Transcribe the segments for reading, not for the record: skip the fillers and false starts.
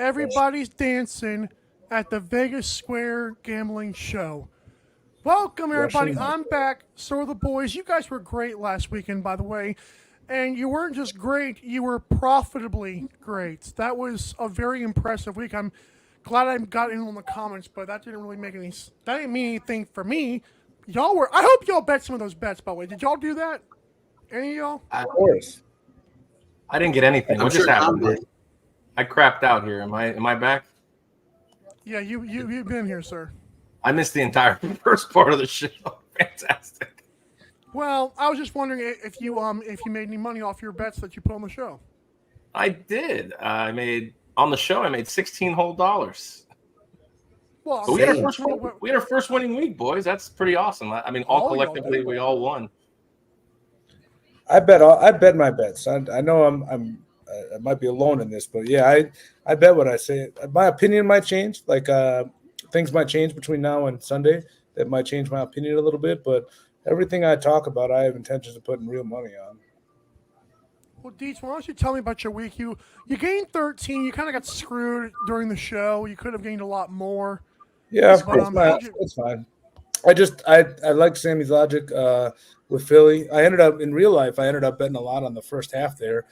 Everybody's dancing at the Vegas Square gambling show. Welcome, everybody. I'm back. So are the boys. You guys were great last weekend, by the way. And you weren't just great, you were profitably great. That was a very impressive week. I'm glad I got in on the comments, but that didn't really that didn't mean anything for me. I hope y'all bet some of those bets, by the way. Did y'all do that? Any of y'all? Of course. I didn't get anything. What just happened? I crapped out here. Am I back? Yeah, you've been here, sir. I missed the entire first part of the show. Fantastic. Well, I was just wondering if you made any money off your bets that you put on the show. I did. I made $16 whole. Well, we had our first winning week, boys. That's pretty awesome. I mean, all collectively, we all won. I bet my bets. I know I might be alone in this, but yeah, I bet what I say. My opinion might change. Like things might change between now and Sunday. That might change my opinion a little bit, but everything I talk about, I have intentions of putting real money on. Well, Deets, why don't you tell me about your week? You gained 13. You kind of got screwed during the show. You could have gained a lot more. Yeah, it's fine. I like Sammy's logic with Philly. I ended up betting a lot on the first half there,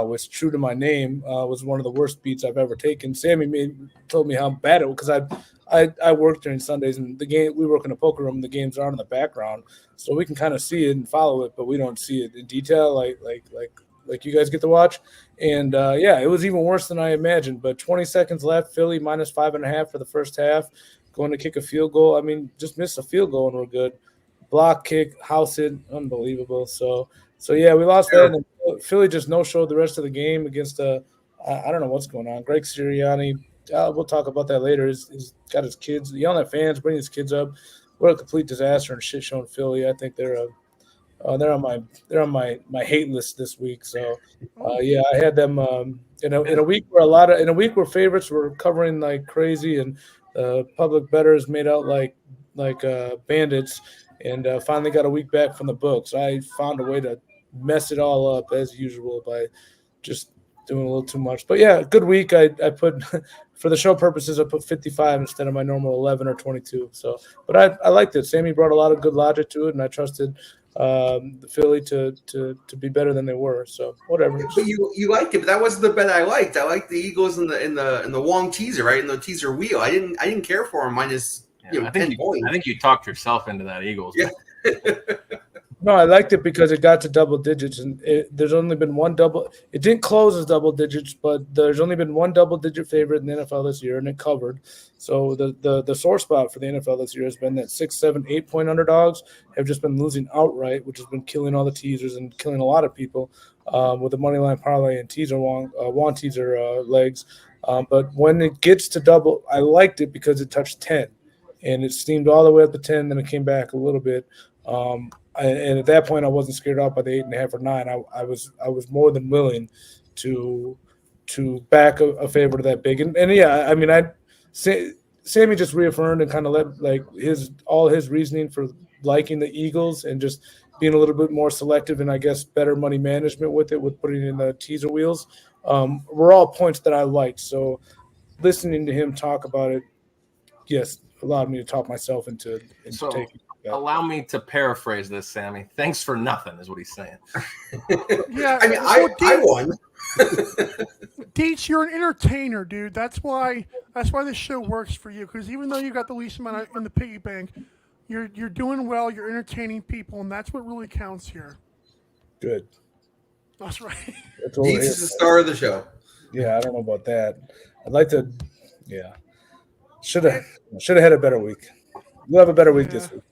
which, true to my name, was one of the worst beats I've ever taken. Sammy told me how bad it was because I work during Sundays, and we work in a poker room. The games are on in the background, so we can kind of see it and follow it, but we don't see it in detail like you guys get to watch. And yeah, it was even worse than I imagined. But 20 seconds left, Philly minus 5.5 for the first half, going to kick a field goal. I mean, just missed a field goal and we're good. Block kick, house it, unbelievable. So yeah, we lost that. And Philly just no-showed the rest of the game against I don't know what's going on. Greg Sirianni, we'll talk about that later. He's got his kids yelling at fans, bringing his kids up. What a complete disaster and shit show in Philly. I think they're on my hate list this week. So yeah, I had them in a week where favorites were covering like crazy and public bettors made out like bandits, and finally got a week back from the books. I found a way to mess it all up as usual by just doing a little too much. But yeah, good week. I put for the show purposes, I put 55 instead of my normal 11 or 22. So, but I liked it. Sammy brought a lot of good logic to it, and I trusted the Philly to be better than they were. So whatever. But you liked it, but that wasn't the bet I liked. I liked the Eagles in the Wong teaser, right? In the teaser wheel. I didn't care for them minus 10 points. I think you talked yourself into that Eagles. Yeah. No, I liked it because it got to double digits, and there's only been one double. It didn't close as double digits, but there's only been one double-digit favorite in the NFL this year, and it covered. So the sore spot for the NFL this year has been that 6, 7, 8 point underdogs have just been losing outright, which has been killing all the teasers and killing a lot of people with the money line parlay and teaser one teaser legs. But when it gets to double, I liked it because it touched 10, and it steamed all the way up to 10. Then it came back a little bit. And at that point, I wasn't scared off by the 8.5 or 9. I was more than willing to back a favorite that big. And yeah, I mean, Sammy just reaffirmed and kind of let all his reasoning for liking the Eagles and just being a little bit more selective and I guess better money management with putting in the teaser wheels were all points that I liked. So listening to him talk about it, yes, allowed me to talk myself into taking. Yeah. Allow me to paraphrase this, Sammy. Thanks for nothing is what he's saying. Yeah, I mean, I won. Deets, you're an entertainer, dude. That's why this show works for you. Because even though you got the least amount in the piggy bank, you're doing well. You're entertaining people, and that's what really counts here. Good. That's right. Deets is the star of the show. Yeah, I don't know about that. I'd like to. Yeah, should have had a better week. You'll have a better week this week.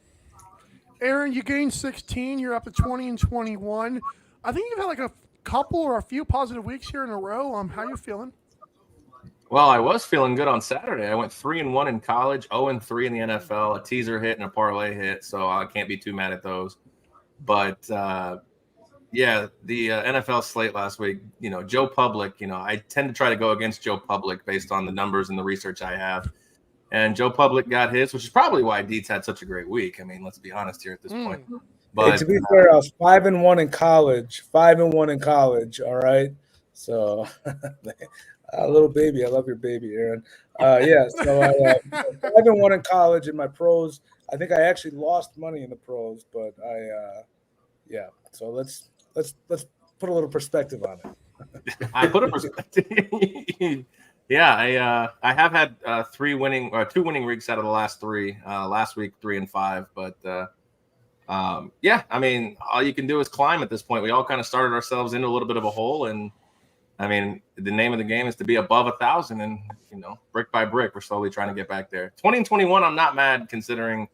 Aaron, you gained 16. You're up to 20 and 21. I think you've had like a couple or a few positive weeks here in a row. How you feeling? Well, I was feeling good on Saturday. I went 3-1 in college, 0-3 in the NFL, a teaser hit and a parlay hit, so I can't be too mad at those. But yeah, the NFL slate last week, Joe Public, I tend to try to go against Joe Public based on the numbers and the research I have. And Joe Public got his, which is probably why Dietz had such a great week. I mean, let's be honest here at this point. But hey, to be fair, I was 5-1 in college. 5-1 in college. All right. So a little baby. I love your baby, Aaron. Yeah. So I 5-1 in college in my pros. I think I actually lost money in the pros, but yeah. So let's put a little perspective on it. I put a perspective. Yeah, I have had two winning weeks out of the last three. Last week 3 and 5, but yeah, I mean, all you can do is climb at this point. We all kind of started ourselves into a little bit of a hole, and I mean, the name of the game is to be above 1,000, and brick by brick, we're slowly trying to get back there. 20 and 21, I'm not mad considering.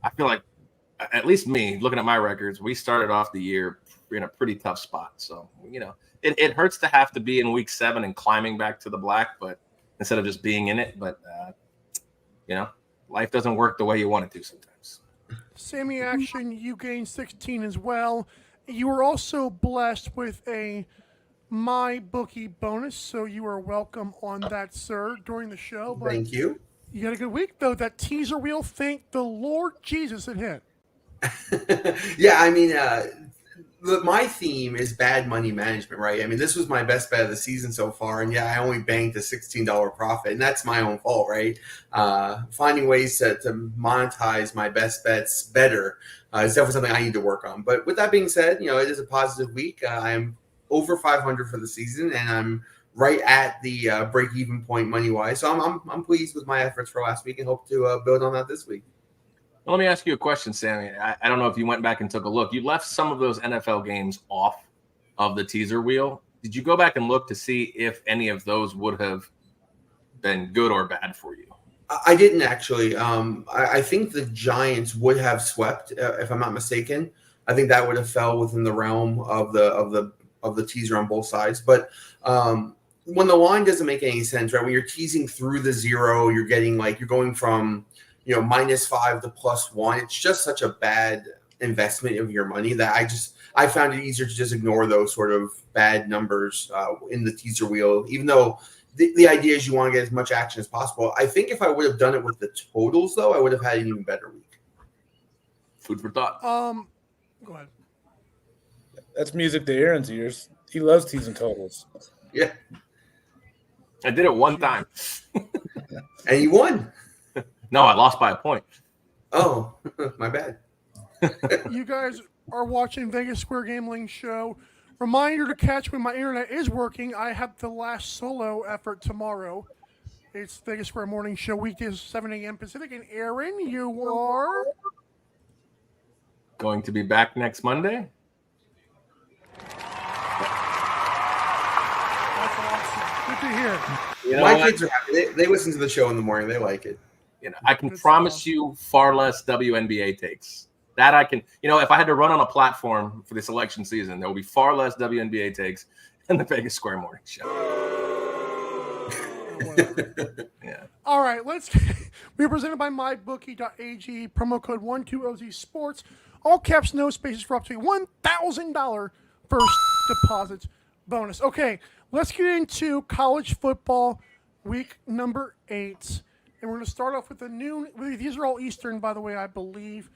I feel like, at least me, looking at my records, we started off the year in a pretty tough spot. So it hurts to have to be in week 7 and climbing back to the black, but instead of just being in it. But life doesn't work the way you want it to sometimes. Sammy Action, you gained 16 as well. You were also blessed with a My Bookie bonus, so you are welcome on that, sir, during the show. But thank you. You had a good week, though. That teaser wheel, thank the Lord Jesus it hit. Yeah, I mean, my theme is bad money management, right? I mean, this was my best bet of the season so far, and yeah, I only banked a $16 profit, and that's my own fault, right? Finding ways to monetize my best bets better is definitely something I need to work on. But with that being said, it is a positive week. I'm over 500 for the season, and I'm right at the break-even point money-wise. So I'm pleased with my efforts for last week and hope to build on that this week. Well, let me ask you a question, Sammy. I don't know if you went back and took a look. You left some of those NFL games off of the teaser wheel. Did you go back and look to see if any of those would have been good or bad for you? I didn't actually. I think the Giants would have swept, if I'm not mistaken. I think that would have fell within the realm of the teaser on both sides. But when the line doesn't make any sense, right? When you're teasing through the zero, you're getting you're going from -5 to +1. It's just such a bad investment of your money that I found it easier to just ignore those sort of bad numbers in the teaser wheel, even though the idea is you want to get as much action as possible. I think if I would have done it with the totals, though, I would have had an even better week. Food for thought. Go ahead. That's music to Aaron's ears. He loves teasing totals. Yeah. I did it one time. And you won. No, I lost by a point. Oh, my bad. You guys are watching Vegas Square Gambling Show. Reminder to catch when my internet is working. I have the last solo effort tomorrow. It's Vegas Square Morning Show, weekdays 7 a.m. Pacific. And Aaron, you are going to be back next Monday. That's awesome. Good to hear. My kids are happy. They listen to the show in the morning. They like it. I can promise you far less WNBA takes. That I can, if I had to run on a platform for this election season, there will be far less WNBA takes than the Vegas Square Morning Show. Yeah. All right, we're presented by mybookie.ag, promo code 12OZ Sports. All caps, no spaces for up to $1,000 first deposit bonus. Okay, let's get into college football week number 8. And we're going to start off with these are all Eastern, by the way, I believe.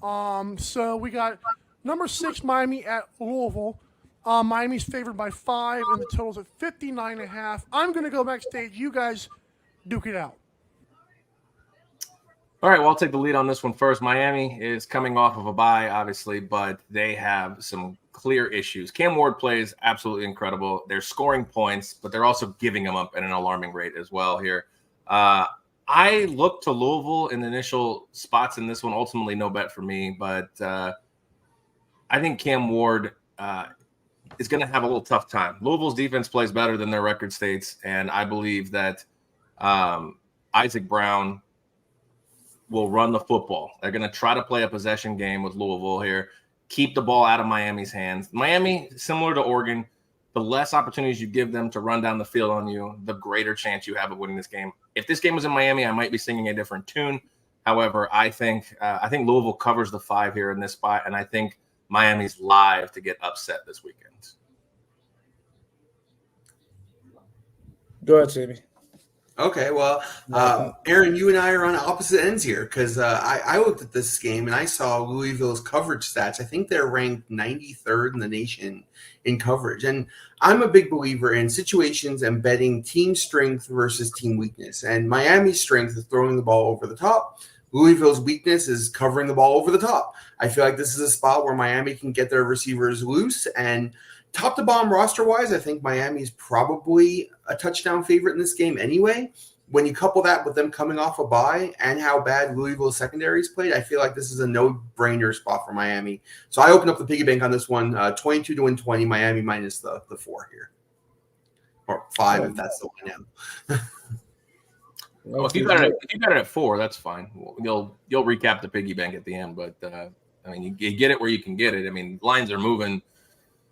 So we got number 6, Miami at Louisville. Miami's favored by 5, and the total's at 59.5. I'm going to go backstage. You guys duke it out. All right, well, I'll take the lead on this one first. Miami is coming off of a bye, obviously, but they have some clear issues. Cam Ward plays absolutely incredible. They're scoring points, but they're also giving them up at an alarming rate as well here. I look to Louisville in the initial spots in this one. Ultimately, no bet for me, but I think Cam Ward is going to have a little tough time. Louisville's defense plays better than their record states, and I believe that Isaac Brown will run the football. They're going to try to play a possession game with Louisville here. keep the ball out of Miami's hands. Miami, similar to Oregon, the less opportunities you give them to run down the field on you, the greater chance you have of winning this game. If this game was in Miami, I might be singing a different tune. However, I think Louisville covers the 5 here in this spot, and I think Miami's live to get upset this weekend. Go ahead, Sammy. Okay, well, Aaron, you and I are on opposite ends here because I looked at this game and I saw Louisville's coverage stats. I think they're ranked 93rd in the nation in coverage. And I'm a big believer in situations and betting team strength versus team weakness. And Miami's strength is throwing the ball over the top. Louisville's weakness is covering the ball over the top. I feel like this is a spot where Miami can get their receivers loose, and top to bottom roster wise, I think Miami's probably a touchdown favorite in this game anyway. When you couple that with them coming off a bye and how bad Louisville's secondary's played, I feel like this is a no-brainer spot for Miami. So I opened up the piggy bank on this one, 22 to win 20, Miami minus the 4 here. Or 5 if that's the one now. Well, if you got it at 4, that's fine. You'll recap the piggy bank at the end, but I mean, you get it where you can get it. I mean, lines are moving.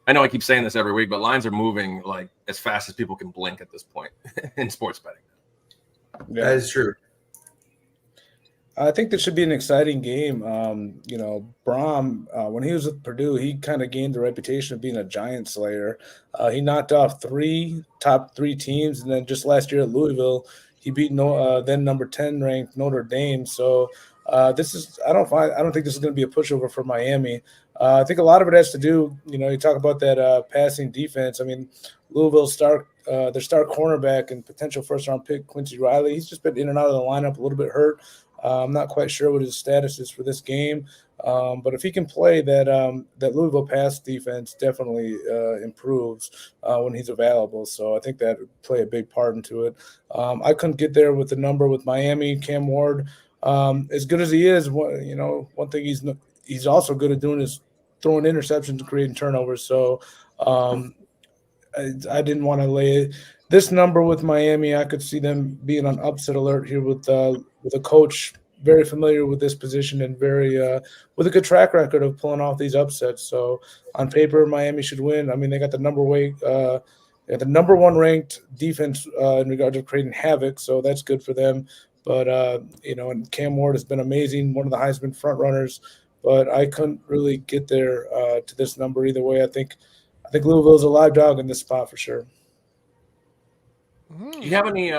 I know I keep saying this every week, but lines are moving like as fast as people can blink at this point in sports betting. Yeah. That is true. I think this should be an exciting game. Braum, when he was with Purdue, he kind of gained the reputation of being a giant slayer. He knocked off 3 top 3 teams, and then just last year at Louisville, he beat then number 10 ranked Notre Dame. So I don't think this is going to be a pushover for Miami. I think a lot of it has to do, you talk about that passing defense. I mean, Louisville's their star cornerback and potential first-round pick, Quincy Riley, he's just been in and out of the lineup, a little bit hurt. I'm not quite sure what his status is for this game. But if he can play, that Louisville pass defense definitely improves when he's available. So I think that would play a big part into it. I couldn't get there with the number with Miami. Cam Ward, as good as he is, one thing he's also good at doing is throwing interceptions and creating turnovers. So I didn't want to lay this number with Miami. I could see them being on upset alert here with a coach very familiar with this position and very with a good track record of pulling off these upsets. So on paper, Miami should win. I mean, they got the number 1 ranked defense in regard to creating havoc, so that's good for them. But and Cam Ward has been amazing, one of the Heisman front runners. But I couldn't really get there to this number either way. I think Louisville's a live dog in this spot for sure. Do you have any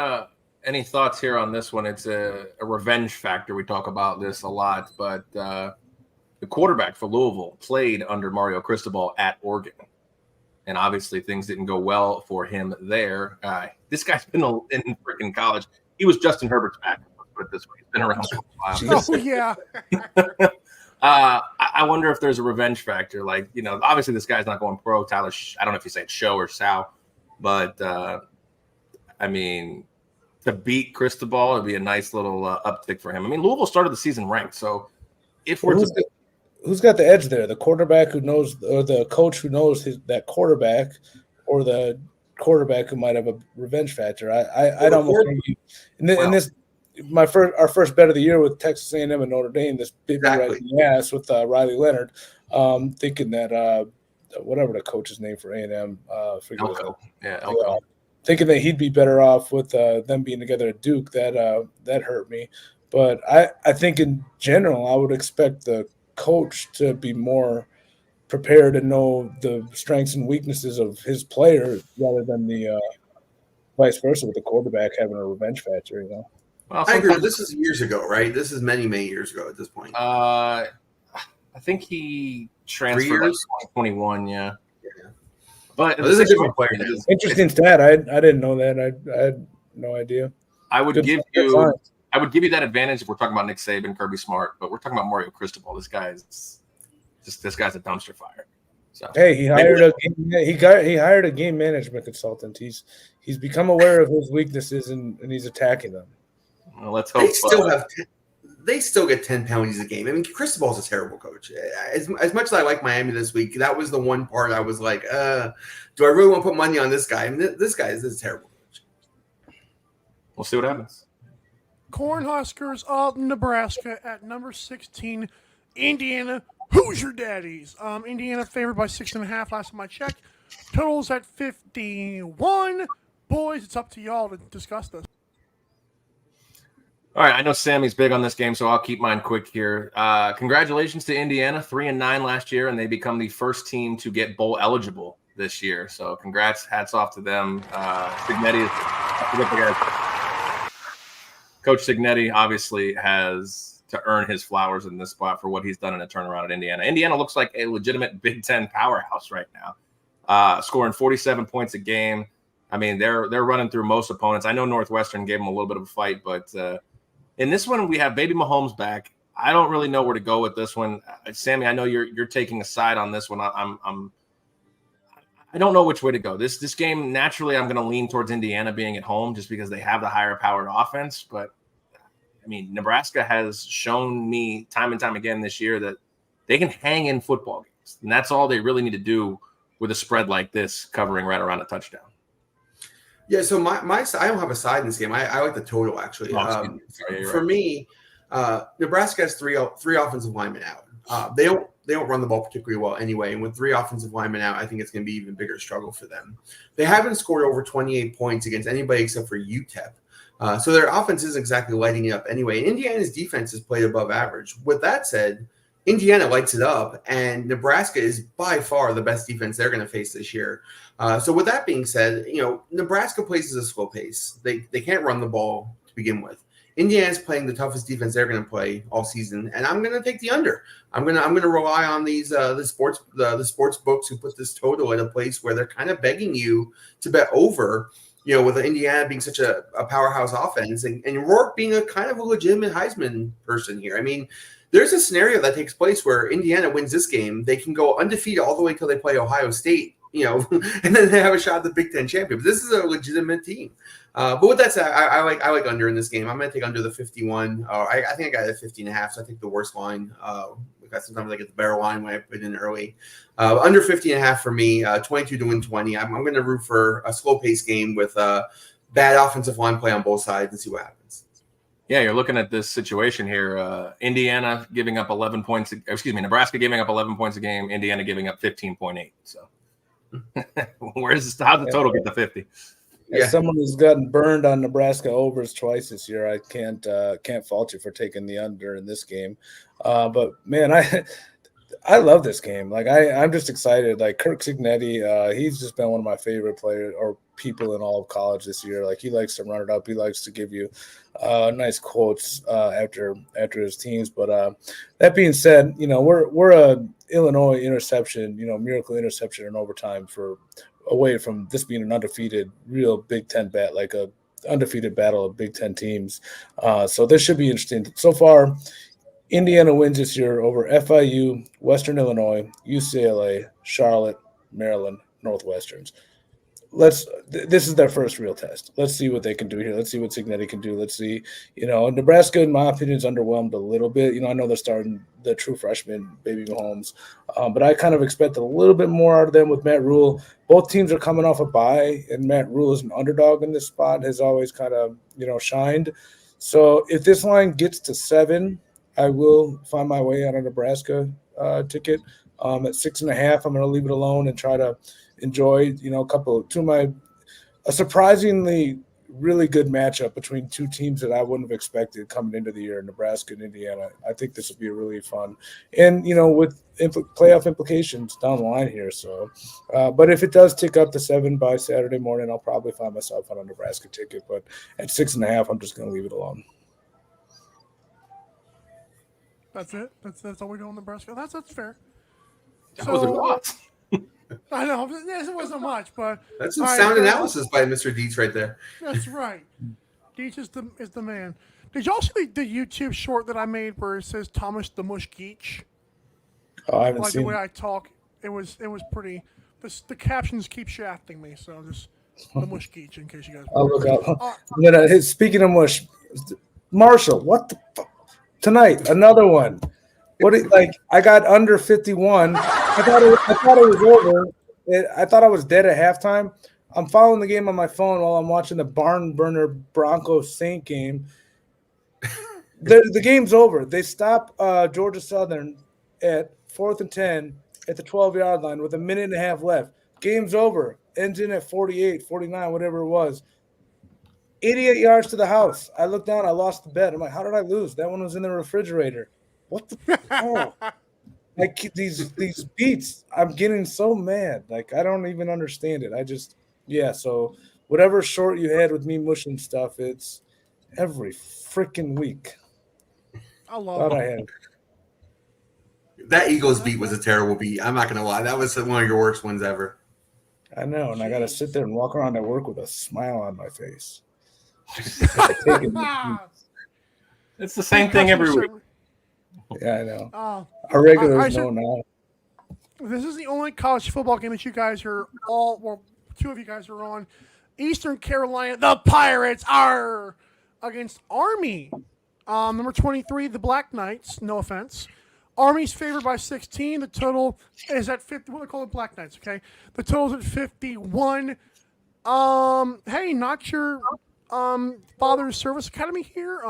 thoughts here on this one? It's a revenge factor. We talk about this a lot, but the quarterback for Louisville played under Mario Cristobal at Oregon, and obviously things didn't go well for him there. This guy's been in freaking college. He was Justin Herbert's back. Let's put it this way. He's been around for a while. Oh, yeah. I wonder if there's a revenge factor. Like, obviously this guy's not going pro. Tyler, I don't know if you say Show or Sal, but I mean, to beat Cristobal would be a nice little uptick for him. I mean, Louisville started the season ranked, so if we're who's got the edge there? The quarterback who knows, or the coach who knows that quarterback, or the quarterback who might have a revenge factor? I'd almost in this. Our first bet of the year with Texas A&M and Notre Dame, this big right in the ass with Riley Leonard, thinking that whatever the coach's name for A&M, Elko. Thinking that he'd be better off with them being together at Duke, that hurt me. But I think in general, I would expect the coach to be more prepared and know the strengths and weaknesses of his player rather than the vice versa with the quarterback having a revenge factor, Well, I agree. This is years ago, right? This is many, many years ago at this point. I think he transferred in 2021, yeah. But this is a different player. Interesting stat. I didn't know that. I had no idea. I would give you that advantage if we're talking about Nick Saban, Kirby Smart, but we're talking about Mario Cristobal. This guy's a dumpster fire. So hey, he hired a game management consultant. He's become aware of his weaknesses and he's attacking them. Well, let's hope they still get 10 penalties a game. I mean, Cristobal's a terrible coach. As much as I like Miami this week, that was the one part I was like, do I really want to put money on this guy? I mean, this guy is a terrible coach. We'll see what happens. Cornhuskers of Nebraska at number 16. Indiana Who's your daddies? Indiana favored by 6.5 last time I checked. Totals at 51. Boys, it's up to y'all to discuss this. All right, I know Sammy's big on this game, so I'll keep mine quick here. Congratulations to Indiana, 3-9 last year, and they become the first team to get bowl eligible this year. So congrats, hats off to them. Coach Signetti obviously has to earn his flowers in this spot for what he's done in a turnaround at Indiana. Indiana looks like a legitimate Big Ten powerhouse right now, scoring 47 points a game. I mean, they're running through most opponents. I know Northwestern gave them a little bit of a fight, but in this one, we have Baby Mahomes back. I don't really know where to go with this one. Sammy, I know you're taking a side on this one. I don't know which way to go. This game, naturally, I'm going to lean towards Indiana being at home just because they have the higher powered offense. But, I mean, Nebraska has shown me time and time again this year that they can hang in football games. And that's all they really need to do with a spread like this, covering right around a touchdown. Yeah, so my I don't have a side in this game. I like the total, actually. For me, Nebraska has three offensive linemen out. They don't run the ball particularly well anyway, and with 3 offensive linemen out, I think it's going to be even bigger struggle for them. They haven't scored over 28 points against anybody except for UTEP. So their offense isn't exactly lighting it up anyway. Indiana's defense has played above average. With that said, Indiana lights it up, and Nebraska is by far the best defense they're going to face this year. So with that being said, Nebraska plays at a slow pace. They can't run the ball to begin with. Indiana's playing the toughest defense they're going to play all season, and I'm going to take the under. I'm going to rely on these the sports books who put this total at a place where they're kind of begging you to bet over. With Indiana being such a powerhouse offense, and Rourke being a kind of a legitimate Heisman person here. I mean, there's a scenario that takes place where Indiana wins this game. They can go undefeated all the way until they play Ohio State, and then they have a shot at the Big Ten championship. This is a legitimate team. But with that said, I like under in this game. I'm going to take under the 51. I think I got it at 50.5, so I take the worst line. Because sometimes I get the better line when I put it in early. Under 50.5 for me, 22 to win 20. I'm going to root for a slow-paced game with bad offensive line play on both sides and see what happens. Yeah, you're looking at this situation here. Indiana giving up 11 points. Nebraska giving up 11 points a game. Indiana giving up 15.8. So how'd the total get to 50? As someone who's gotten burned on Nebraska overs twice this year, I can't fault you for taking the under in this game. But man, I love this game. Like I'm just excited. Like Kirk Signetti, he's just been one of my favorite players or people in all of college this year. Like he likes to run it up. He likes to give you nice quotes after his teams. But that being said, we're a Illinois interception, miracle interception in overtime away from this being an undefeated real Big Ten like a undefeated battle of Big Ten teams. So this should be interesting. So far, Indiana wins this year over FIU, Western Illinois, UCLA, Charlotte, Maryland, Northwesterns. This is their first real test. Let's see what they can do here. Let's see what Signetti can do. Let's see, Nebraska, in my opinion, is underwhelmed a little bit. I know they're starting the true freshman, Baby Mahomes, but I kind of expect a little bit more out of them with Matt Rule. Both teams are coming off a bye, and Matt Rule is an underdog in this spot, has always kind of, shined. So if this line gets to 7, I will find my way on a Nebraska ticket. At 6.5, I'm going to leave it alone and try to enjoy, a surprisingly really good matchup between two teams that I wouldn't have expected coming into the year, Nebraska and Indiana. I think this will be really fun. And, with playoff implications down the line here. So, but if it does tick up to 7 by Saturday morning, I'll probably find myself on a Nebraska ticket. But at 6.5, I'm just going to leave it alone. That's it. That's all we do on Nebraska. That's fair. That was a lot. I know it wasn't much, but that's some sound analysis by Mr. Dietz right there. That's right. Dietz is the man. Did y'all see the YouTube short that I made where it says Thomas the Mush Geach? Oh, I haven't seen the way I talk. It was pretty. The captions keep shafting me, so just the Mush Geach in case you guys. I'll look up. Speaking of Mush, Marshall, what the fuck? Tonight, another one. I got under 51. I thought it was over. I thought I was dead at halftime. I'm following the game on my phone while I'm watching the barn burner Broncos Saint game. The game's over. They stop Georgia Southern at 4th and 10 at the 12-yard line with a minute and a half left. Game's over. Ends in at 48, 49, whatever it was. 88 yards to the house. I looked down. I lost the bet. I'm like, how did I lose? That one was in the refrigerator. What the? Oh. Like these beats, I'm getting so mad. Like I don't even understand it. So whatever short you had with me mushing stuff, it's every freaking week. I love it. That Eagles beat was a terrible beat. I'm not gonna lie. That was one of your worst ones ever. I know, and I gotta sit there and walk around at work with a smile on my face. It's the same thing every week. Yeah, I know. Our regulars know now. This is the only college football game that you guys are two of you guys are on. Eastern Carolina, the Pirates are against Army. Number 23, the Black Knights. No offense. Army's favored by 16. The total is at 50. What do they call it? Black Knights, okay? The total's at 51. Hey, not your Father's Service Academy here.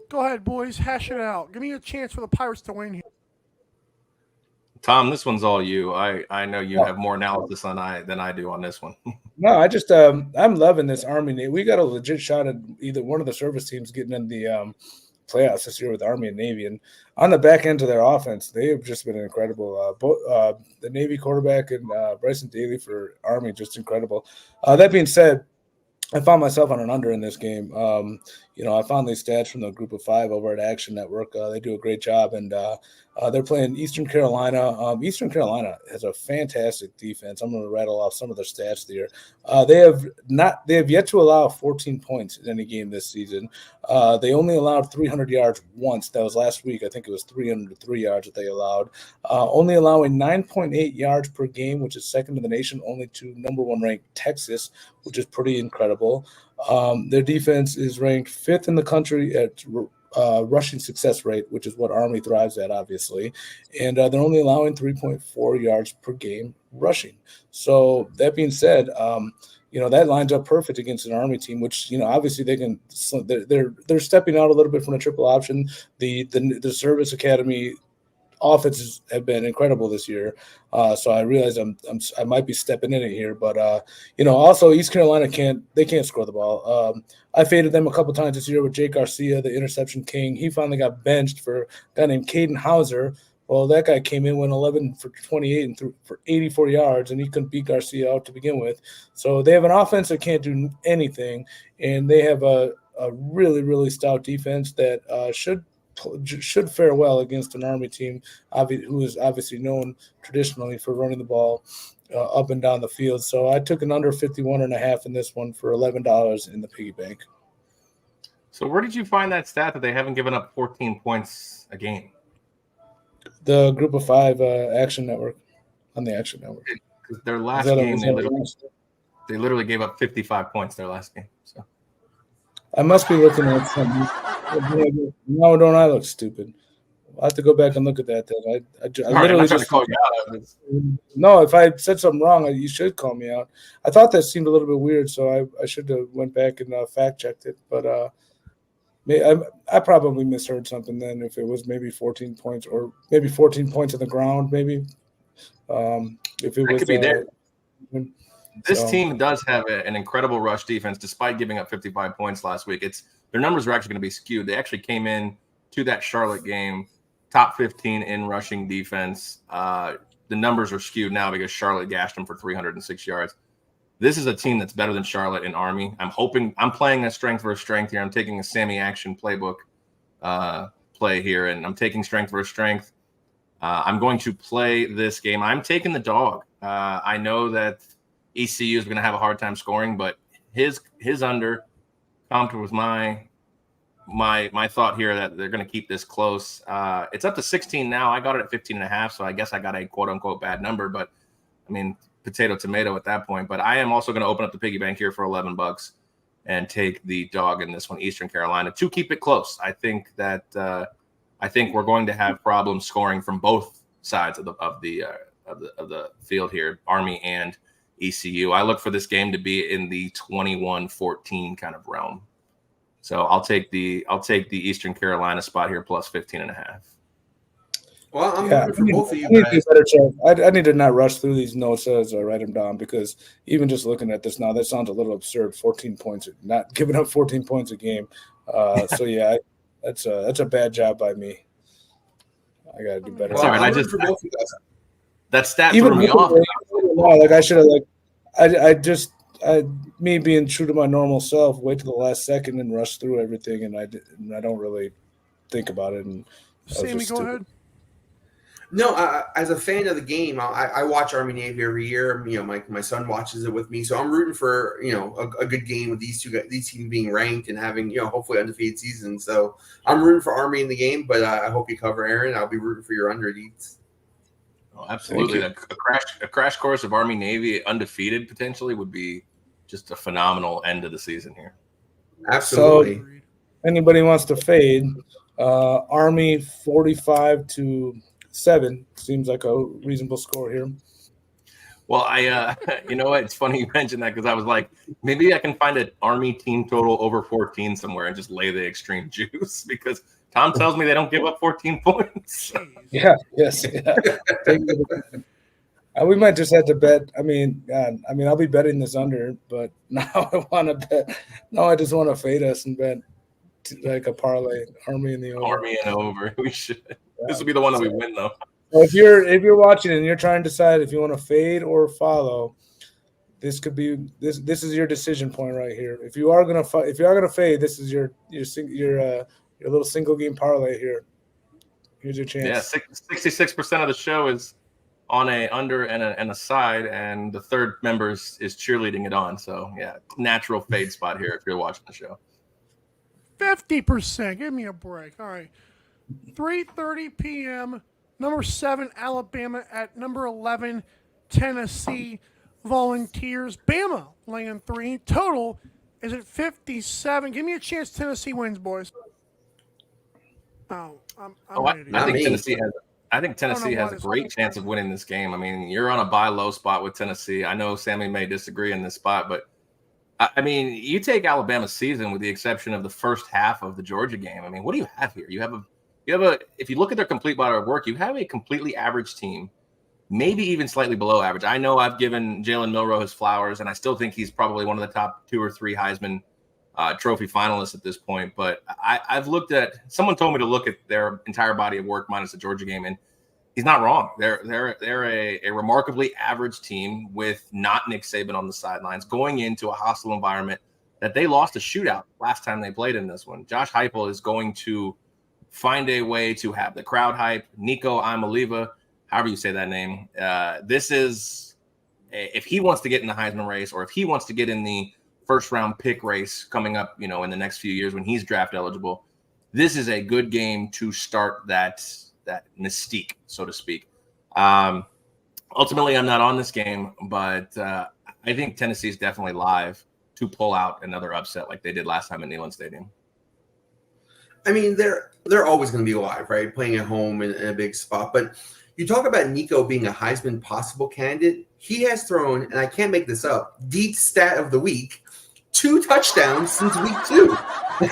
Go ahead, boys. Hash it out. Give me a chance for the Pirates to win here. Tom, this one's all you. I know you have more analysis than I do on this one. No, I just I'm loving this Army. We got a legit shot at either one of the service teams getting in the playoffs this year with Army and Navy. And on the back end of their offense, they have just been incredible. Both the Navy quarterback and Bryson Daly for Army, just incredible. That being said, I found myself on an under in this game. I found these stats from the Group of Five over at Action Network. They do a great job, and they're playing Eastern Carolina. Eastern Carolina has a fantastic defense. I'm going to rattle off some of their stats there. They have yet to allow 14 points in any game this season. They only allowed 300 yards once. That was last week. I think it was 303 yards that they allowed. Only allowing 9.8 yards per game, which is second in the nation, only to number one ranked Texas, which is pretty incredible. Their defense is ranked 5th in the country at rushing success rate, which is what Army thrives at, obviously. And they're only allowing 3.4 yards per game rushing. So that being said, that lines up perfect against an Army team, which, obviously they're stepping out a little bit from the triple option. The service academy offenses have been incredible this year. So I realize I might be stepping in it here, but also East Carolina can't score the ball. I faded them a couple times this year with Jake Garcia, the interception king. He finally got benched for a guy named Caden Hauser. Well, that guy came in, went 11 for 28 and threw for 84 yards, and he couldn't beat Garcia out to begin with. So they have an offense that can't do anything, and they have a really, really stout defense that should fare well against an Army team who is obviously known traditionally for running the ball up and down the field. So I took an under 51.5 in this one for $11 in the piggy bank. So where did you find that stat that they haven't given up 14 points a game? The Group of Five Action Network, on the Action Network. Because their last game, they literally gave up 55 points their last game. So I must be looking at something. No, don't I look stupid? I'll have to go back and look at that. Then I literally just call you out. No, if I said something wrong, you should call me out. I thought that seemed a little bit weird, so I should have went back and fact checked it. But I probably misheard something then. If it was maybe 14 points or maybe 14 points on the ground, maybe if it was. Could be there. This team does have an incredible rush defense, despite giving up 55 points last week. Their numbers are actually going to be skewed. They actually came in to that Charlotte game top 15 in rushing defense. The numbers are skewed now because Charlotte gashed them for 306 yards. This is a team that's better than Charlotte in Army. I'm playing a strength versus strength here. I'm taking a Sammy action playbook play here, and I'm taking strength versus strength. I'm going to play this game. I'm taking the dog. I know that ECU is going to have a hard time scoring, but his under comped with my thought here that they're going to keep this close. It's up to 16 now. I got it at 15.5, so I guess I got a quote unquote bad number, but I mean, potato tomato at that point. But I am also going to open up the piggy bank here for $11 and take the dog in this one, Eastern Carolina, to keep it close. I think we're going to have problems scoring from both sides of the field here, Army and ECU. I look for this game to be in the 21-14 kind of realm. So I'll take the Eastern Carolina spot here plus 15.5. Well, I'm rooting for both of you I need to do guys. a better job. I need to not rush through these notes as I write them down, because even just looking at this now, that sounds a little absurd. 14 points, not giving up 14 points a game. So yeah, that's a bad job by me. I got to do better. Well, Sorry, I'm rooting for both of you guys. that stat Even threw me off. like I should have me being true to my normal self, wait to the last second and rush through everything, and I don't really think about it. And Sammy, go ahead. No, as a fan of the game, I watch Army Navy every year. You know, my son watches it with me, so I'm rooting for a good game with these teams being ranked and having hopefully undefeated seasons. So I'm rooting for Army in the game, but I hope you cover Aaron. I'll be rooting for your under Deeds. Oh, absolutely, a crash course of Army Navy undefeated potentially would be just a phenomenal end of the season here. Absolutely. So, anybody wants to fade? Army 45-7 seems like a reasonable score here. Well, you know what? It's funny you mentioned that, because I was like, maybe I can find an Army team total over 14 somewhere and just lay the extreme juice, because Tom tells me they don't give up 14 points. Yeah. We might just have to bet. I mean, I'll be betting this under, but now I want to bet. Now I just want to fade us and bet like a parlay, Army in the over. Army and over. We should. Yeah. This will be the one that we win, though. Well, if you're watching and you're trying to decide if you want to fade or follow, this could be this is your decision point right here. If you are gonna fade, this is your little single game parlay here. Here's your chance. Yeah, 66% of the show is on a under and a side, and the third member is cheerleading it on. So yeah, natural fade spot here if you're watching the show. 50%. Give me a break. All right. 3:30 p.m. Number 7, Alabama at number 11, Tennessee Volunteers. Bama laying 3. Total is at 57. Give me a chance Tennessee wins, boys. Oh, I'm ready. I think Tennessee has a great chance of winning this game. I mean, you're on a buy low spot with Tennessee. I know Sammy may disagree in this spot, but I mean, you take Alabama's season with the exception of the first half of the Georgia game. I mean, what do you have here? You have a if you look at their complete body of work, you have a completely average team, maybe even slightly below average. I know I've given Jalen Milroe his flowers, and I still think he's probably one of the top 2 or 3 Heisman Trophy finalists at this point. But I've looked at – someone told me to look at their entire body of work minus the Georgia game, and he's not wrong. They're a remarkably average team with not Nick Saban on the sidelines going into a hostile environment that they lost a shootout last time they played in this one. Josh Heupel is going to – find a way to have the crowd hype. Nico Imaliva, however you say that name. This is if he wants to get in the Heisman race, or if he wants to get in the first round pick race coming up, in the next few years when he's draft eligible. This is a good game to start that mystique, so to speak. Ultimately, I'm not on this game, but I think Tennessee's definitely live to pull out another upset like they did last time at Neyland Stadium. I mean, they're always going to be alive, right? Playing at home in a big spot. But you talk about Nico being a Heisman possible candidate. He has thrown, and I can't make this up, Deep stat of the week, 2 touchdowns since week 2. I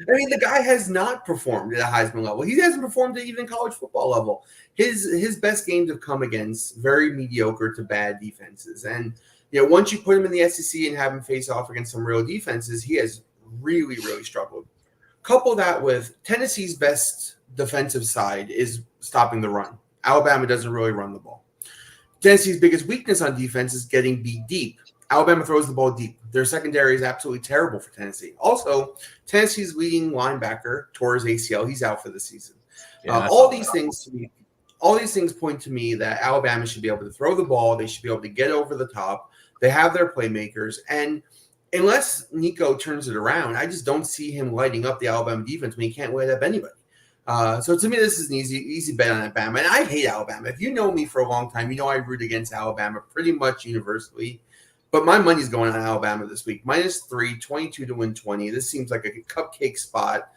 mean, the guy has not performed at a Heisman level. He hasn't performed at even college football level. His best games have come against very mediocre to bad defenses. And, once you put him in the SEC and have him face off against some real defenses, he has really, really struggled. Couple that with Tennessee's best defensive side is stopping the run. Alabama doesn't really run the ball. Tennessee's biggest weakness on defense is getting beat deep. Alabama throws the ball deep. Their secondary is absolutely terrible for Tennessee. Also, Tennessee's leading linebacker tore his ACL. He's out for the season. Yeah, all these things point to me that Alabama should be able to throw the ball. They should be able to get over the top. They have their playmakers, and unless Nico turns it around, I just don't see him lighting up the Alabama defense when he can't light up anybody. So to me, this is an easy bet on Alabama. And I hate Alabama. If you know me for a long time, you know I root against Alabama pretty much universally. But my money's going on Alabama this week. -3, 22 to win 20. This seems like a cupcake spot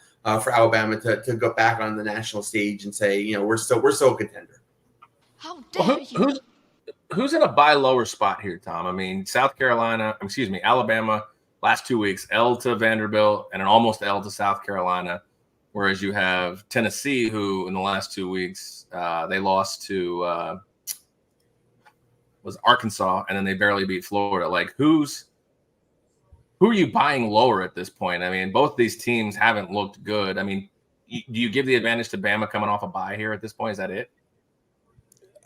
for Alabama to go back on the national stage and say, we're still a contender. How dare you? Who's in a buy lower spot here, Tom? I mean, Alabama, last 2 weeks, L to Vanderbilt and an almost L to South Carolina. Whereas you have Tennessee, who in the last 2 weeks they lost to was Arkansas, and then they barely beat Florida. Like, who are you buying lower at this point? I mean, both these teams haven't looked good. I mean, do you give the advantage to Bama coming off a bye here at this point? Is that it?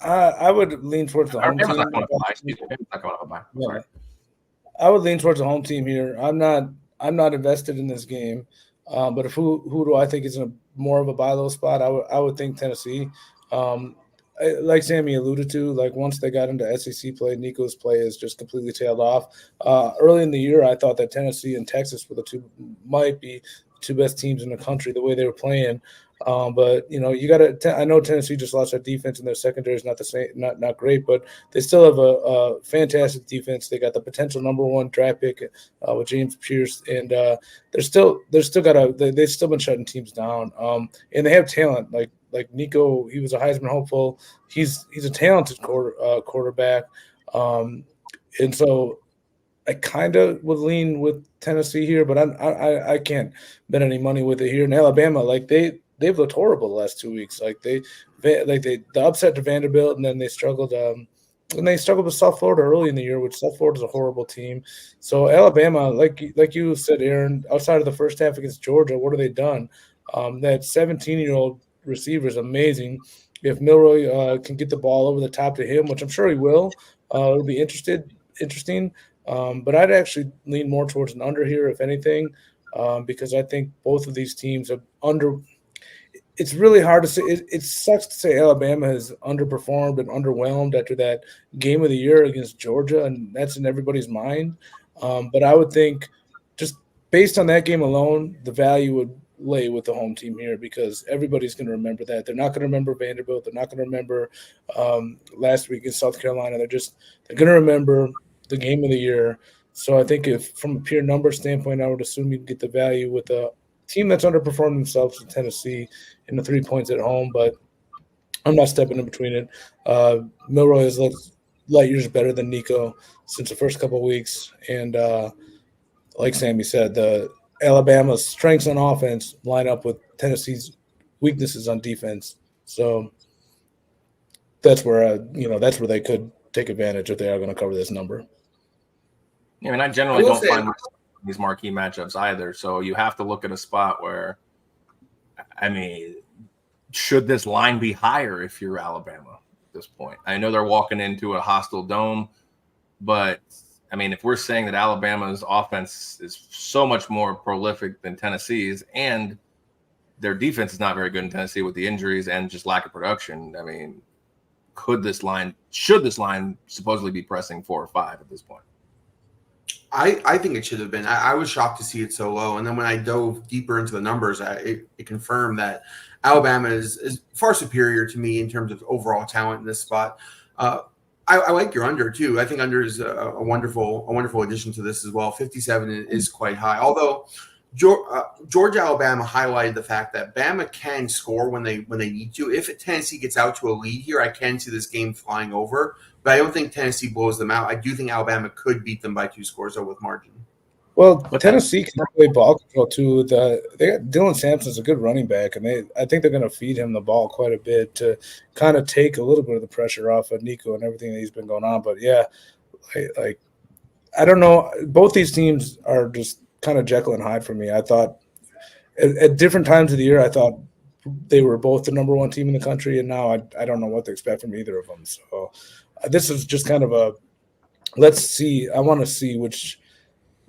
I would lean towards the home team. Not coming off a bye. Excuse me. Not coming off a bye. Sorry. I would lean towards the home team here. I'm not invested in this game, but if who do I think is in more of a buy low spot? I would think Tennessee. Like Sammy alluded to, like once they got into SEC play, Nico's play has just completely tailed off. Early in the year, I thought that Tennessee and Texas were might be two best teams in the country the way they were playing. But you got to. I know Tennessee just lost their defense, and their secondary is not the same, not great, but they still have a fantastic defense. They got the potential #1 draft pick with James Pierce, and they've still been shutting teams down. And they have talent like Nico. He was a Heisman hopeful. He's a talented quarterback, and so I kind of would lean with Tennessee here, but I can't bet any money with it here. In Alabama, like they've looked horrible the last 2 weeks. The upset to Vanderbilt, and then they struggled. And they struggled with South Florida early in the year, which South Florida is a horrible team. So Alabama, like you said, Aaron, outside of the first half against Georgia, what have they done? That 17-year-old receiver is amazing. If Milroy can get the ball over the top to him, which I'm sure he will, it'll be interesting. But I'd actually lean more towards an under here, if anything, because I think both of these teams are under. It's really hard to say. It sucks to say Alabama has underperformed and underwhelmed after that game of the year against Georgia, and that's in everybody's mind. But I would think just based on that game alone, the value would lay with the home team here because everybody's going to remember that. They're not going to remember Vanderbilt. They're not going to remember last week in South Carolina. They're going to remember the game of the year. So I think if from a pure number standpoint, I would assume you'd get the value with a team that's underperformed themselves in Tennessee in the 3 points at home, but I'm not stepping in between it. Milroy is light years better than Nico since the first couple of weeks. And like Sammy said, the Alabama's strengths on offense line up with Tennessee's weaknesses on defense. So that's where they could take advantage if they are going to cover this number. I mean, I generally don't find these marquee matchups either. So you have to look at a spot where, I mean, should this line be higher if you're Alabama at this point? I know they're walking into a hostile dome, but I mean, if we're saying that Alabama's offense is so much more prolific than Tennessee's and their defense is not very good in Tennessee with the injuries and just lack of production, I mean, should this line supposedly be pressing 4 or 5 at this point? I think it should have been. I was shocked to see it so low. And then when I dove deeper into the numbers, it confirmed that Alabama is far superior to me in terms of overall talent in this spot. I like your under too. I think under is a wonderful addition to this as well. 57 is quite high. Although Georgia, Alabama highlighted the fact that Bama can score when they need to. If Tennessee gets out to a lead here, I can see this game flying over. But I don't think Tennessee blows them out. I do think Alabama could beat them by 2 scores, though, with margin. Well, Tennessee can play ball control too. They got Dylan Sampson's a good running back, and I think they're going to feed him the ball quite a bit to kind of take a little bit of the pressure off of Nico and everything that he's been going on. But yeah, I don't know. Both these teams are just kind of Jekyll and Hyde for me. I thought at different times of the year, I thought they were both the #1 team in the country, and now I don't know what to expect from either of them. So this is just kind of a let's see. I want to see which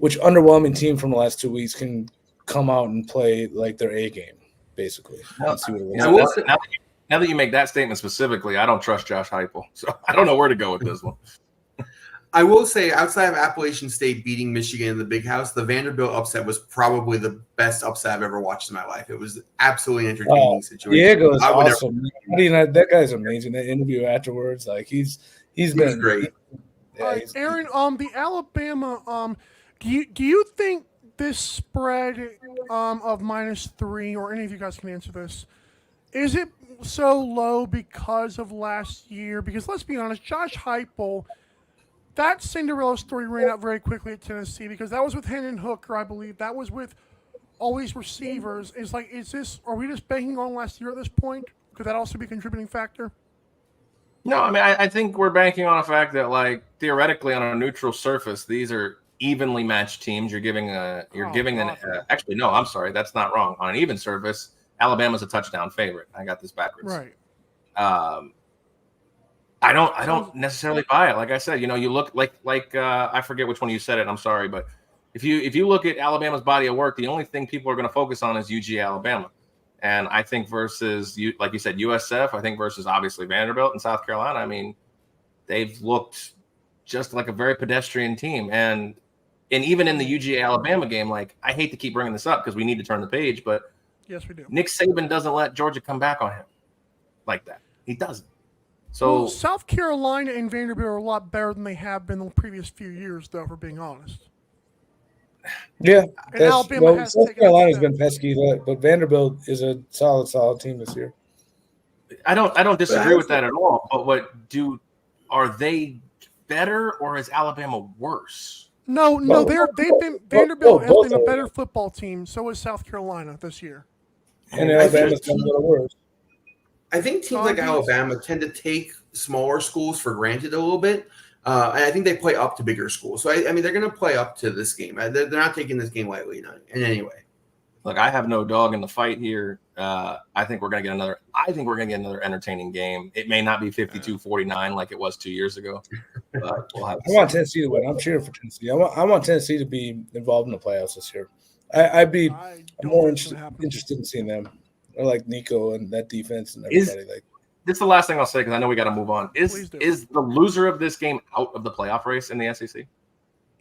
underwhelming team from the last 2 weeks can come out and play like their A game, basically. Now that you make that statement specifically, I don't trust Josh Heupel, so I don't know where to go with this one. I will say, outside of Appalachian State beating Michigan in the Big House, the Vanderbilt upset was probably the best upset I've ever watched in my life. It was absolutely entertaining situation. Diego is awesome. That guy's amazing. That interview afterwards, like he's been great. Yeah, Aaron, the Alabama, do you think this spread of -3, or any of you guys can answer this, is it so low because of last year? Because let's be honest, Josh Heupel, that Cinderella story ran out very quickly at Tennessee because that was with Hendon Hooker, I believe. That was with all these receivers. Are we just banking on last year at this point? Could that also be a contributing factor? No, I mean, I think we're banking on a fact that, like, theoretically on a neutral surface, these are evenly matched teams. Actually, no, I'm sorry. That's not wrong. On an even surface, Alabama's a touchdown favorite. I got this backwards. Right. I don't necessarily buy it. Like I said, you look like I forget which one you said it. I'm sorry, but if you look at Alabama's body of work, the only thing people are going to focus on is UG Alabama, and I think versus like you said, USF. I think versus obviously Vanderbilt and South Carolina. I mean, they've looked just like a very pedestrian team, and even in the UG Alabama game, like I hate to keep bringing this up because we need to turn the page, but yes, we do. Nick Saban doesn't let Georgia come back on him like that. He doesn't. So South Carolina and Vanderbilt are a lot better than they have been the previous few years, though, for being honest. Yeah, South Carolina's been pesky, but Vanderbilt is a solid team this year. I don't disagree with that at all. But are they better or is Alabama worse? No, Vanderbilt has been a better football team. So is South Carolina this year. And Alabama's been a little worse. I think teams like Alabama tend to take smaller schools for granted a little bit. And I think they play up to bigger schools. So, I mean, they're going to play up to this game. They're not taking this game lightly in any way. Look, I have no dog in the fight here. I think we're going to get another entertaining game. It may not be 52-49 like it was 2 years ago. But we'll have I want Tennessee to win. I'm cheering for Tennessee. I want Tennessee to be involved in the playoffs this year. I'm more interested in seeing them. Or like Nico and that defense and everybody. This is the last thing I'll say because I know we got to move on. Is the loser of this game out of the playoff race in the SEC?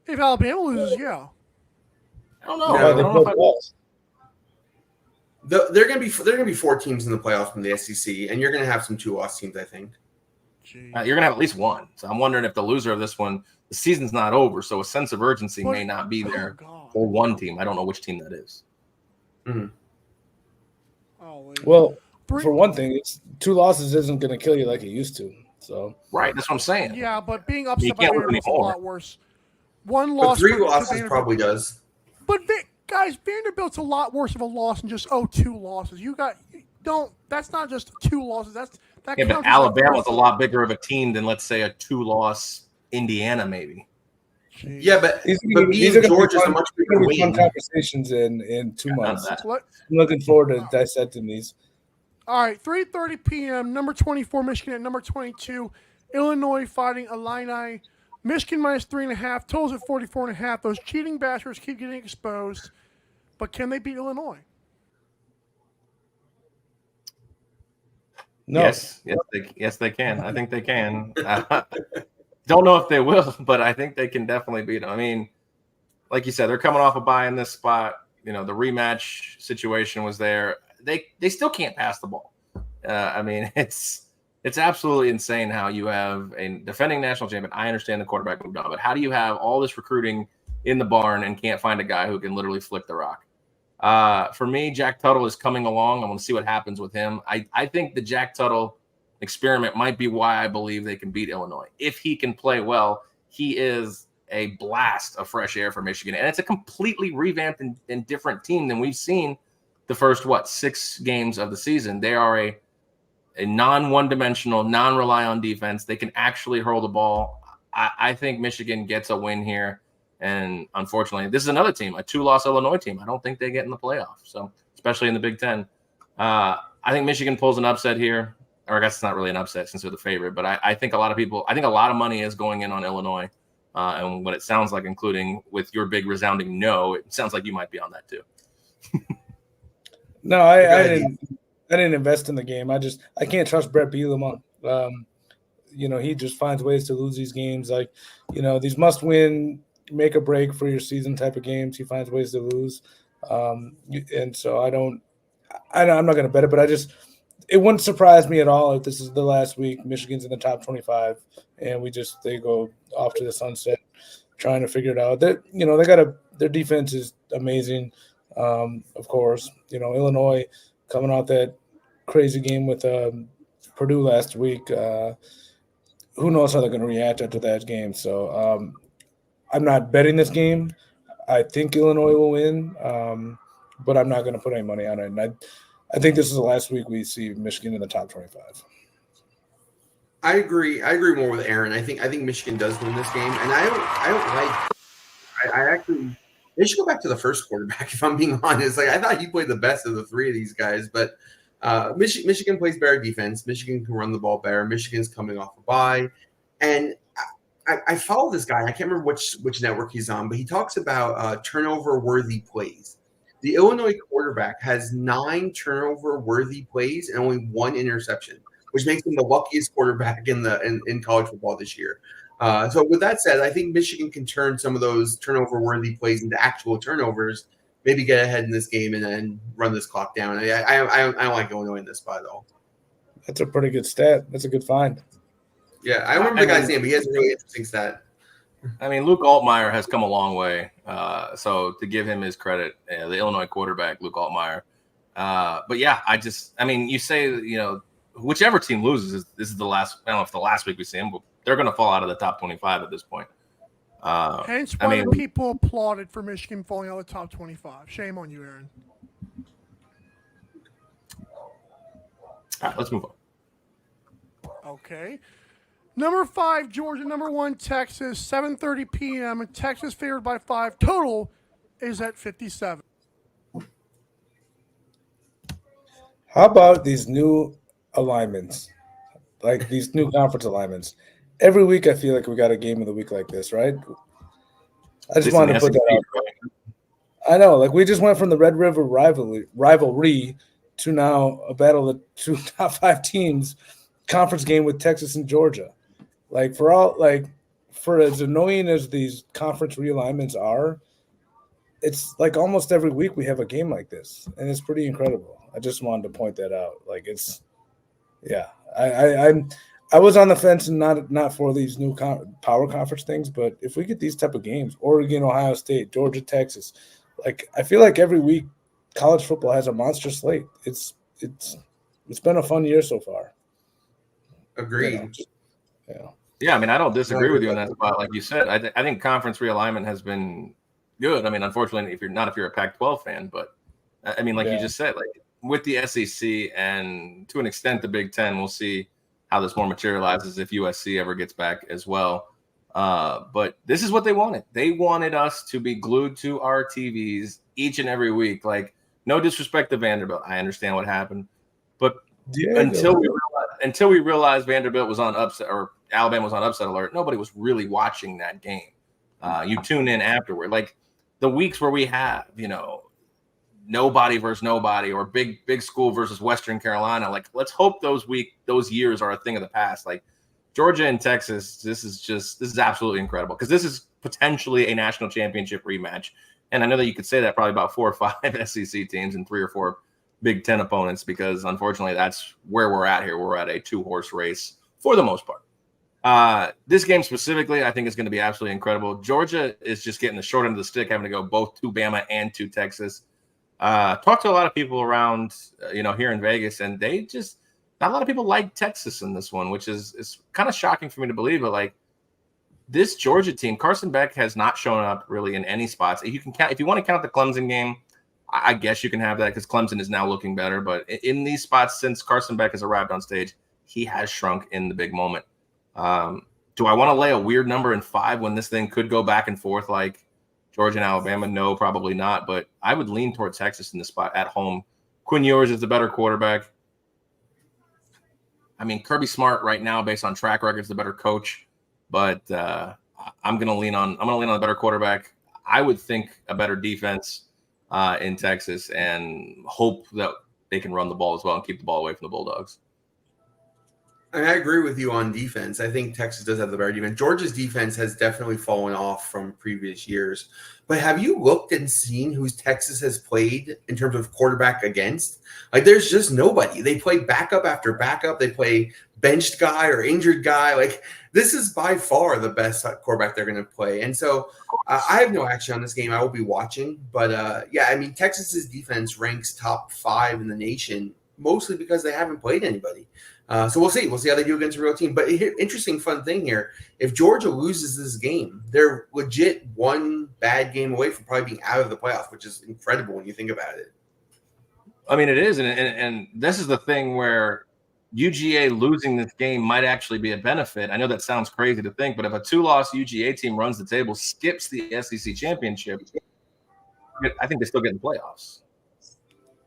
If Alabama loses, yeah. I don't know. I don't know They're going to be 4 teams in the playoffs from the SEC, and you're going to have some 2-loss teams, I think. You're going to have at least one. So I'm wondering if the loser of this one, the season's not over, so a sense of urgency may not be there for one team. I don't know which team that is. Mm-hmm. Well, for one thing, 2 losses isn't going to kill you like it used to. So right, that's what I'm saying. Yeah, but being upset by Vanderbilt is a lot worse. One but loss, 3 losses probably does. But guys, Vanderbilt's a lot worse of a loss than just 2 losses. That's not just 2 losses. That yeah, but Alabama's a lot bigger of a team than, let's say, a 2-loss Indiana, maybe. Jeez. Yeah, but being Georgia's a much bigger win. Conversations in 2 months. I'm looking forward to dissecting these. All right, 3:30 p.m. Number 24 Michigan at number 22 Illinois fighting Illini. Michigan minus 3.5. Totals at 44.5. Those cheating bastards keep getting exposed, but can they beat Illinois? No. Yes, they can. I think they can. Don't know if they will, but I think they can definitely beat them. I mean, like you said, they're coming off a bye in this spot. The rematch situation was there. They still can't pass the ball. I mean, it's absolutely insane how you have a defending national champion. I understand the quarterback moved on, but how do you have all this recruiting in the barn and can't find a guy who can literally flick the rock? For me, Jack Tuttle is coming along. I want to see what happens with him. I think the Jack Tuttle experiment might be why I believe they can beat Illinois. If he can play well, he is a blast of fresh air for Michigan. And it's a completely revamped and different team than we've seen the first, 6 games of the season. They are a non-one-dimensional, non-rely on defense. They can actually hurl the ball. I think Michigan gets a win here. And unfortunately, this is another team, a 2-loss Illinois team. I don't think they get in the playoff, so especially in the Big Ten. I think Michigan pulls an upset here. Or I guess it's not really an upset since they're the favorite. But I think a lot of money is going in on Illinois. And what it sounds like, including with your big resounding no, it sounds like you might be on that too. No, I didn't invest in the game. I can't trust Brett Bielema. He just finds ways to lose these games. Like, these must-win, make or break for your season type of games. He finds ways to lose, and so I'm not going to bet it, but it wouldn't surprise me at all if this is the last week. Michigan's in the top 25, and they go off to the sunset, trying to figure it out. Their defense is amazing. Of course, Illinois coming out that crazy game with Purdue last week. Who knows how they're going to react after that game? So I'm not betting this game. I think Illinois will win. but I'm not going to put any money on it. And I think this is the last week we see Michigan in the top 25. I agree. I agree more with Aaron. I think Michigan does win this game, and I don't like. I actually they should go back to the first quarterback. If I'm being honest, like I thought he played the best of the three of these guys, but Michigan plays better defense. Michigan can run the ball better. Michigan's coming off a bye, and I follow this guy. I can't remember which network he's on, but he talks about turnover-worthy plays. The Illinois quarterback has 9 turnover-worthy plays and only 1 interception, which makes him the luckiest quarterback in college football this year. So with that said, I think Michigan can turn some of those turnover-worthy plays into actual turnovers, maybe get ahead in this game and then run this clock down. I don't like Illinois in this spot at all. That's a pretty good stat. That's a good find. Yeah, I remember the guy's name, but he has a really interesting stat. I mean, Luke Altmaier has come a long way. So to give him his credit, the Illinois quarterback, Luke Altmaier. But yeah, you say, whichever team loses, this is the last. I don't know if the last week we see them, but they're going to fall out of the top 25 at this point. Hence why the people applauded for Michigan falling out of the top 25. Shame on you, Aaron. All right, let's move on. Okay. Number 5, Georgia. Number 1, Texas. 7:30 p.m. Texas favored by 5. Total is at 57. How about these new alignments, like these new conference alignments? Every week I feel like we got a game of the week like this, right? I just wanted to put that out. I know, like we just went from the Red River rivalry to now a battle of 2 top 5 teams conference game with Texas and Georgia. Like for as annoying as these conference realignments are, it's like almost every week we have a game like this, and it's pretty incredible. I just wanted to point that out. Like I was on the fence and not for these new power conference things, but if we get these type of games, Oregon, Ohio State, Georgia, Texas, like I feel like every week college football has a monster slate. It's been a fun year so far. Agreed. Yeah, I mean, I don't disagree with you on that spot. Like you said, I think conference realignment has been good. I mean, unfortunately, if you're a Pac-12 fan, but I mean, you just said, like with the SEC and to an extent the Big Ten, we'll see how this more materializes if USC ever gets back as well. But this is what they wanted. They wanted us to be glued to our TVs each and every week. Like, no disrespect to Vanderbilt. I understand what happened, but until we realized Vanderbilt was on upset or Alabama was on upset alert, nobody was really watching that game. You tune in afterward. Like the weeks where we have, nobody versus nobody or big school versus Western Carolina. Like, let's hope those years are a thing of the past. Like Georgia and Texas, this is absolutely incredible because this is potentially a national championship rematch. And I know that you could say that probably about 4 or 5 SEC teams and 3 or 4 Big Ten opponents because unfortunately that's where we're at here. We're at a 2-horse race for the most part. This game specifically, I think is going to be absolutely incredible. Georgia is just getting the short end of the stick, having to go both to Bama and to Texas. Talked to a lot of people around, here in Vegas, and not a lot of people like Texas in this one, which is kind of shocking for me to believe. But like this Georgia team, Carson Beck has not shown up really in any spots. If you want to count the Clemson game, I guess you can have that because Clemson is now looking better. But in these spots, since Carson Beck has arrived on stage, he has shrunk in the big moment. Do I want to lay a weird number in 5 when this thing could go back and forth like Georgia and Alabama? No, probably not. But I would lean toward Texas in this spot at home. Quinn Ewers is the better quarterback. I mean, Kirby Smart right now, based on track record, is the better coach. But I'm going to lean on the better quarterback. I would think a better defense in Texas and hope that they can run the ball as well and keep the ball away from the Bulldogs. I agree with you on defense. I think Texas does have the better defense. Georgia's defense has definitely fallen off from previous years. But have you looked and seen who Texas has played in terms of quarterback against? Like, there's just nobody. They play backup after backup. They play benched guy or injured guy. Like, this is by far the best quarterback they're going to play. And so I have no action on this game. I will be watching. But, Texas's defense ranks top 5 in the nation, mostly because they haven't played anybody. So we'll see. We'll see how they do against a real team. But interesting, fun thing here: if Georgia loses this game, they're legit one bad game away from probably being out of the playoffs, which is incredible when you think about it. I mean, it is, and this is the thing where UGA losing this game might actually be a benefit. I know that sounds crazy to think, but if a 2-loss UGA team runs the table, skips the SEC championship, I think they still get in the playoffs.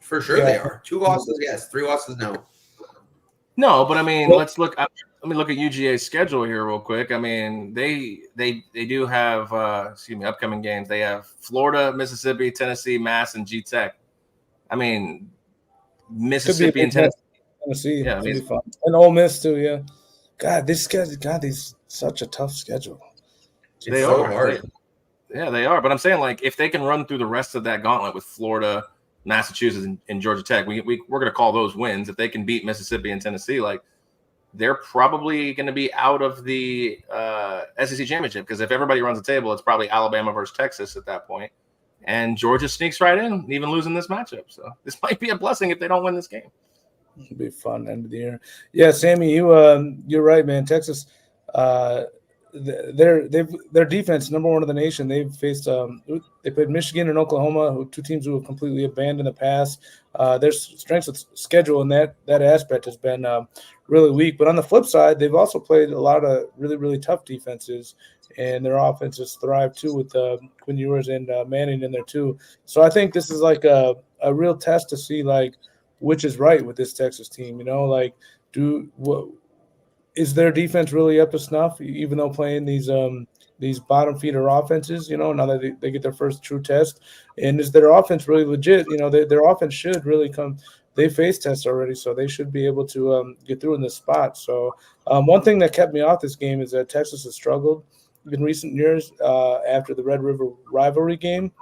For sure, they are. 2 losses, yes. 3 losses, no. No, but I mean, let me look at UGA's schedule here real quick. I mean, they do have upcoming games. They have Florida, Mississippi, Tennessee, Mass, and G Tech. I mean, Mississippi and Tennessee. Yeah, be fun. And Ole Miss too. Yeah. God, this is such a tough schedule. They are hard. Yeah, they are. But I'm saying, like, if they can run through the rest of that gauntlet with Florida, Massachusetts, and Georgia Tech, we're going to call those wins. If they can beat Mississippi and Tennessee, like, they're probably going to be out of the SEC championship, because if everybody runs the table, it's probably Alabama versus Texas at that point, and Georgia sneaks right in, even losing this matchup. So this might be a blessing if they don't win this game. It'll be a fun end of the year. Yeah, Sammy, you're right, man. Texas, their defense, number one in the nation. They've faced they played Michigan and Oklahoma, two teams who have completely abandoned the pass. Their strength of schedule in that aspect has been really weak. But on the flip side, they've also played a lot of really, really tough defenses, and their offenses thrive too with Quinn Ewers and Manning in there too. So I think this is like a real test to see like which is right with this Texas team. You know, like is their defense really up to snuff, even though playing these bottom feeder offenses, you know, now that they get their first true test? And is their offense really legit? You know, their offense should really come. They face tests already, so they should be able to get through in this spot. So one thing that kept me off this game is that Texas has struggled in recent years after the Red River rivalry game.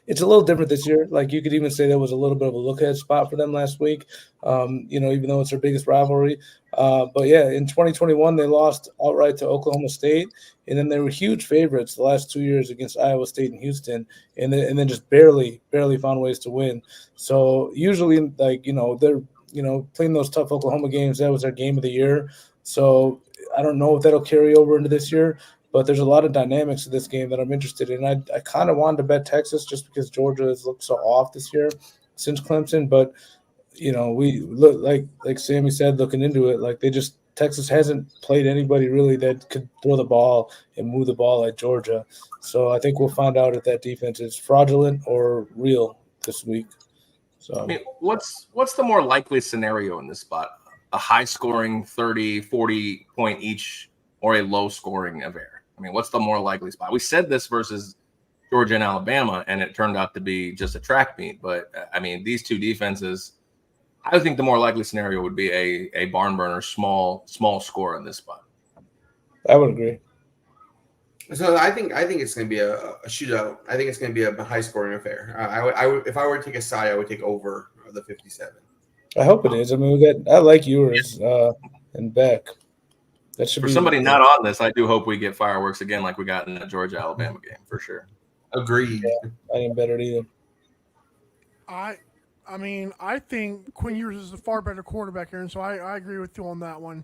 It's a little different this year. Like, you could even say there was a little bit of a look-ahead spot for them last week, you know, even though it's their biggest rivalry. But, yeah, in 2021, they lost outright to Oklahoma State, and then they were huge favorites the last 2 years against Iowa State and Houston, and then just barely found ways to win. So usually, like, you know, they're, you know, playing those tough Oklahoma games, that was their game of the year. So I don't know if that'll carry over into this year. But there's a lot of dynamics to this game that I'm interested in. I kind of wanted to bet Texas just because Georgia has looked so off this year since Clemson. But, you know, we look like Sammy said, looking into it, like Texas hasn't played anybody really that could throw the ball and move the ball like Georgia. So I think we'll find out if that defense is fraudulent or real this week. So I mean, what's the more likely scenario in this spot? A high-scoring 30, 40 point each, or a low-scoring affair? I mean, what's the more likely spot? We said this versus Georgia and Alabama, and it turned out to be just a track meet. But, I mean, these two defenses, I think the more likely scenario would be a barn burner, small score in this spot. I would agree. So I think it's going to be a shootout. I think it's going to be a high-scoring affair. I would, if I were to take a side, I would take over the 57. I hope it is. I mean, I like yours and Beck. That should for somebody not on this, I do hope we get fireworks again like we got in the Georgia-Alabama game, for sure. Agreed. Yeah, I didn't bet it either. I mean, I think Quinn Ewers is a far better quarterback here, and so I agree with you on that one.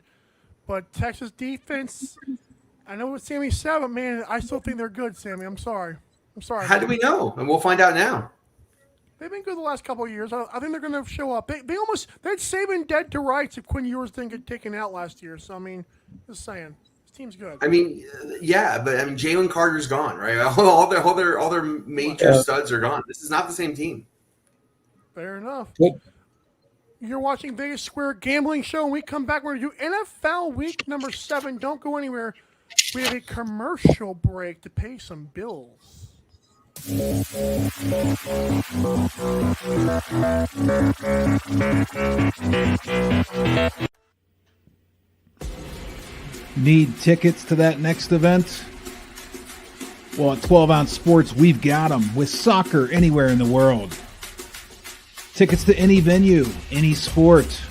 But Texas defense, I know what Sammy said, but, man, I still think they're good, Sammy. I'm sorry. How do we know? And we'll find out now. They've been good the last couple of years. I think they're going to show up. They had Saban dead to rights if Quinn Ewers didn't get taken out last year. So, I mean, just saying, this team's good. I mean, yeah, but I mean, Jalen Carter's gone, right? All their major studs are gone. This is not the same team. Fair enough. Good. You're watching Vegas Square Gambling Show, and we come back. We're going to do NFL Week number 7. Don't go anywhere. We have a commercial break to pay some bills. Need tickets to that next event? Well, at 12 Ounce Sports, we've got them with soccer anywhere in the world. Tickets to any venue, any sport.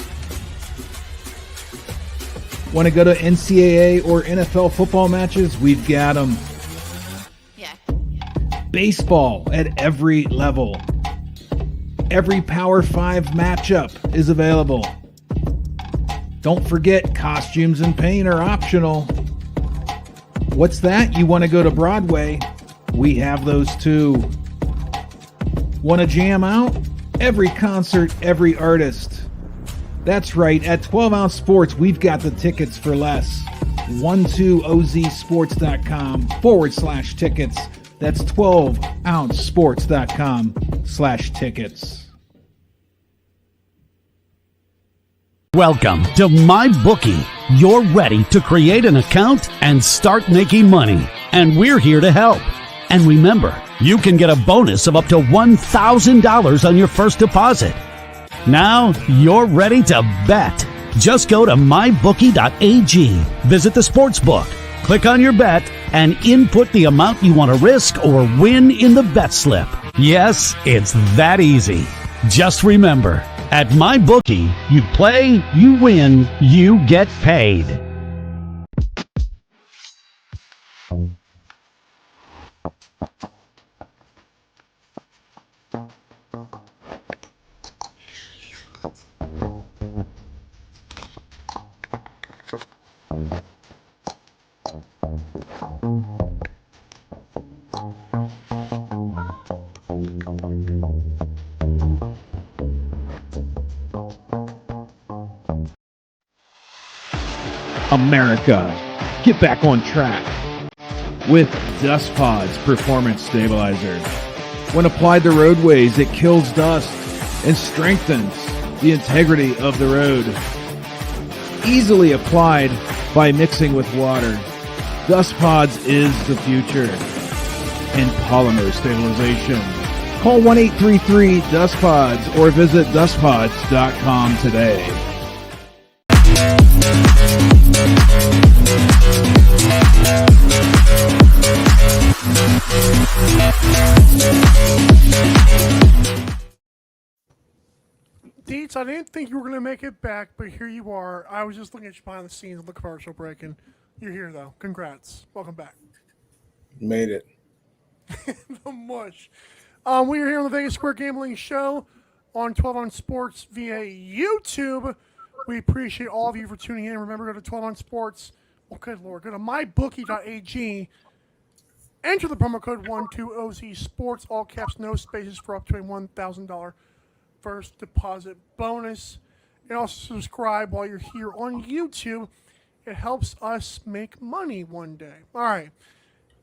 Want to go to NCAA or NFL football matches? We've got them. Yeah. Baseball at every level. Every Power 5 matchup is available. Don't forget, costumes and paint are optional. What's that? You want to go to Broadway? We have those too. Want to jam out? Every concert, every artist. That's right, at 12 Ounce Sports, we've got the tickets for less. 12ozsports.com/tickets. That's 12ouncesports.com/tickets. Welcome to MyBookie. You're ready to create an account and start making money. And we're here to help. And remember, you can get a bonus of up to $1,000 on your first deposit. Now you're ready to bet. Just go to mybookie.ag, visit the sportsbook, click on your bet, and input the amount you want to risk or win in the bet slip. Yes, it's that easy. Just remember, at MyBookie, you play, you win, you get paid. America, get back on track with Dust Pods Performance Stabilizer. When applied to roadways, it kills dust and strengthens the integrity of the road. Easily applied by mixing with water. Dust Pods is the future in polymer stabilization. Call 1-833-DUST-PODS or visit dustpods.com today. Deets, I didn't think you were going to make it back, but here you are. I was just looking at you behind the scenes of the commercial break, and you're here, though. Congrats. Welcome back. Made it. The Mush. We are here on the Vegas Square Gambling Show on 12 on Sports via YouTube. We appreciate all of you for tuning in. Remember, go to 12 on Sports. Oh, good Lord. Go to mybookie.ag. Enter the promo code 12OZ Sports, all caps, no spaces, for up to a $1,000 first deposit bonus. And also subscribe while you're here on YouTube. It helps us make money one day. All right.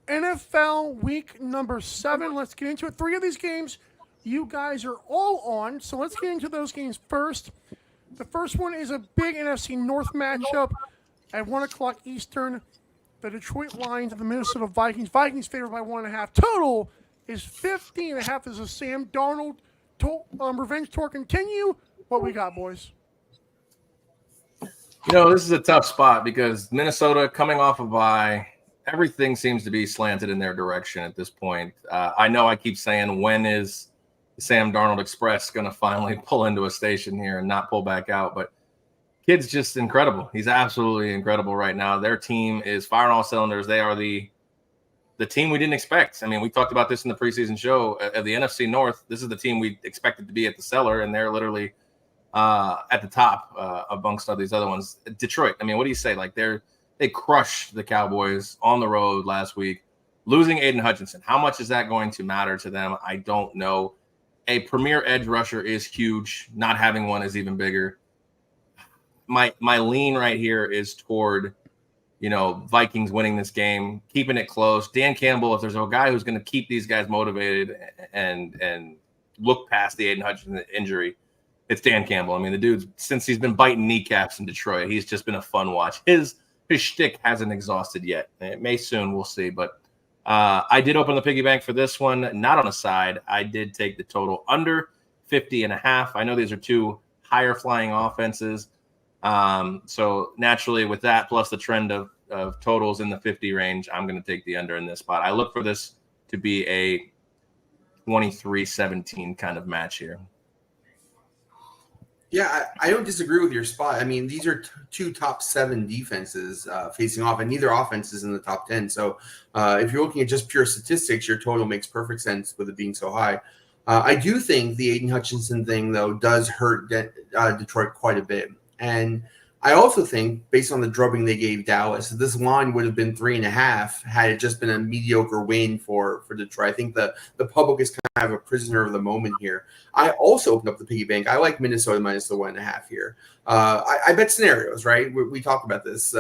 NFL week number 7. Let's get into it. 3 of these games you guys are all on. So let's get into those games first. The first one is a big NFC North matchup at 1 o'clock Eastern. The Detroit Lions and the Minnesota Vikings. Vikings favored by 1.5. Total is 50.5. This is Sam Darnold. Revenge tour continue. What we got, boys? You know, this is a tough spot because Minnesota coming off a bye, everything seems to be slanted in their direction at this point. I know I keep saying, when is the Sam Darnold Express going to finally pull into a station here and not pull back out? But kid's just incredible. He's absolutely incredible right now. Their team is firing all cylinders. They are the team we didn't expect. I mean, we talked about this in the preseason show of the NFC North. This is the team we expected to be at the cellar, and they're literally at the top amongst all these other ones. Detroit, I mean, what do you say? Like, they crushed the Cowboys on the road last week, losing Aiden Hutchinson. How much is that going to matter to them? I don't know. A premier edge rusher is huge. Not having one is even bigger. My lean right here is toward, Vikings winning this game, keeping it close. Dan Campbell, if there's a guy who's going to keep these guys motivated and look past the Aiden Hutchinson injury, it's Dan Campbell. I mean, the dude, since he's been biting kneecaps in Detroit, he's just been a fun watch. His shtick hasn't exhausted yet. It may soon. We'll see. But I did open the piggy bank for this one, not on a side. I did take the total under 50.5. I know these are two higher flying offenses. So naturally with that, plus the trend of totals in the 50 range, I'm going to take the under in this spot. I look for this to be a 23-17 kind of match here. Yeah, I don't disagree with your spot. I mean, these are two top 7 defenses facing off, and neither offense is in the top 10. So if you're looking at just pure statistics, your total makes perfect sense with it being so high. I do think the Aiden Hutchinson thing, though, does hurt Detroit quite a bit. And I also think, based on the drubbing they gave Dallas, this line would have been 3.5 had it just been a mediocre win for Detroit. I think the public is kind of a prisoner of the moment here. I also opened up the piggy bank. I like Minnesota minus the 1.5 here. I bet scenarios, right? We talked about this.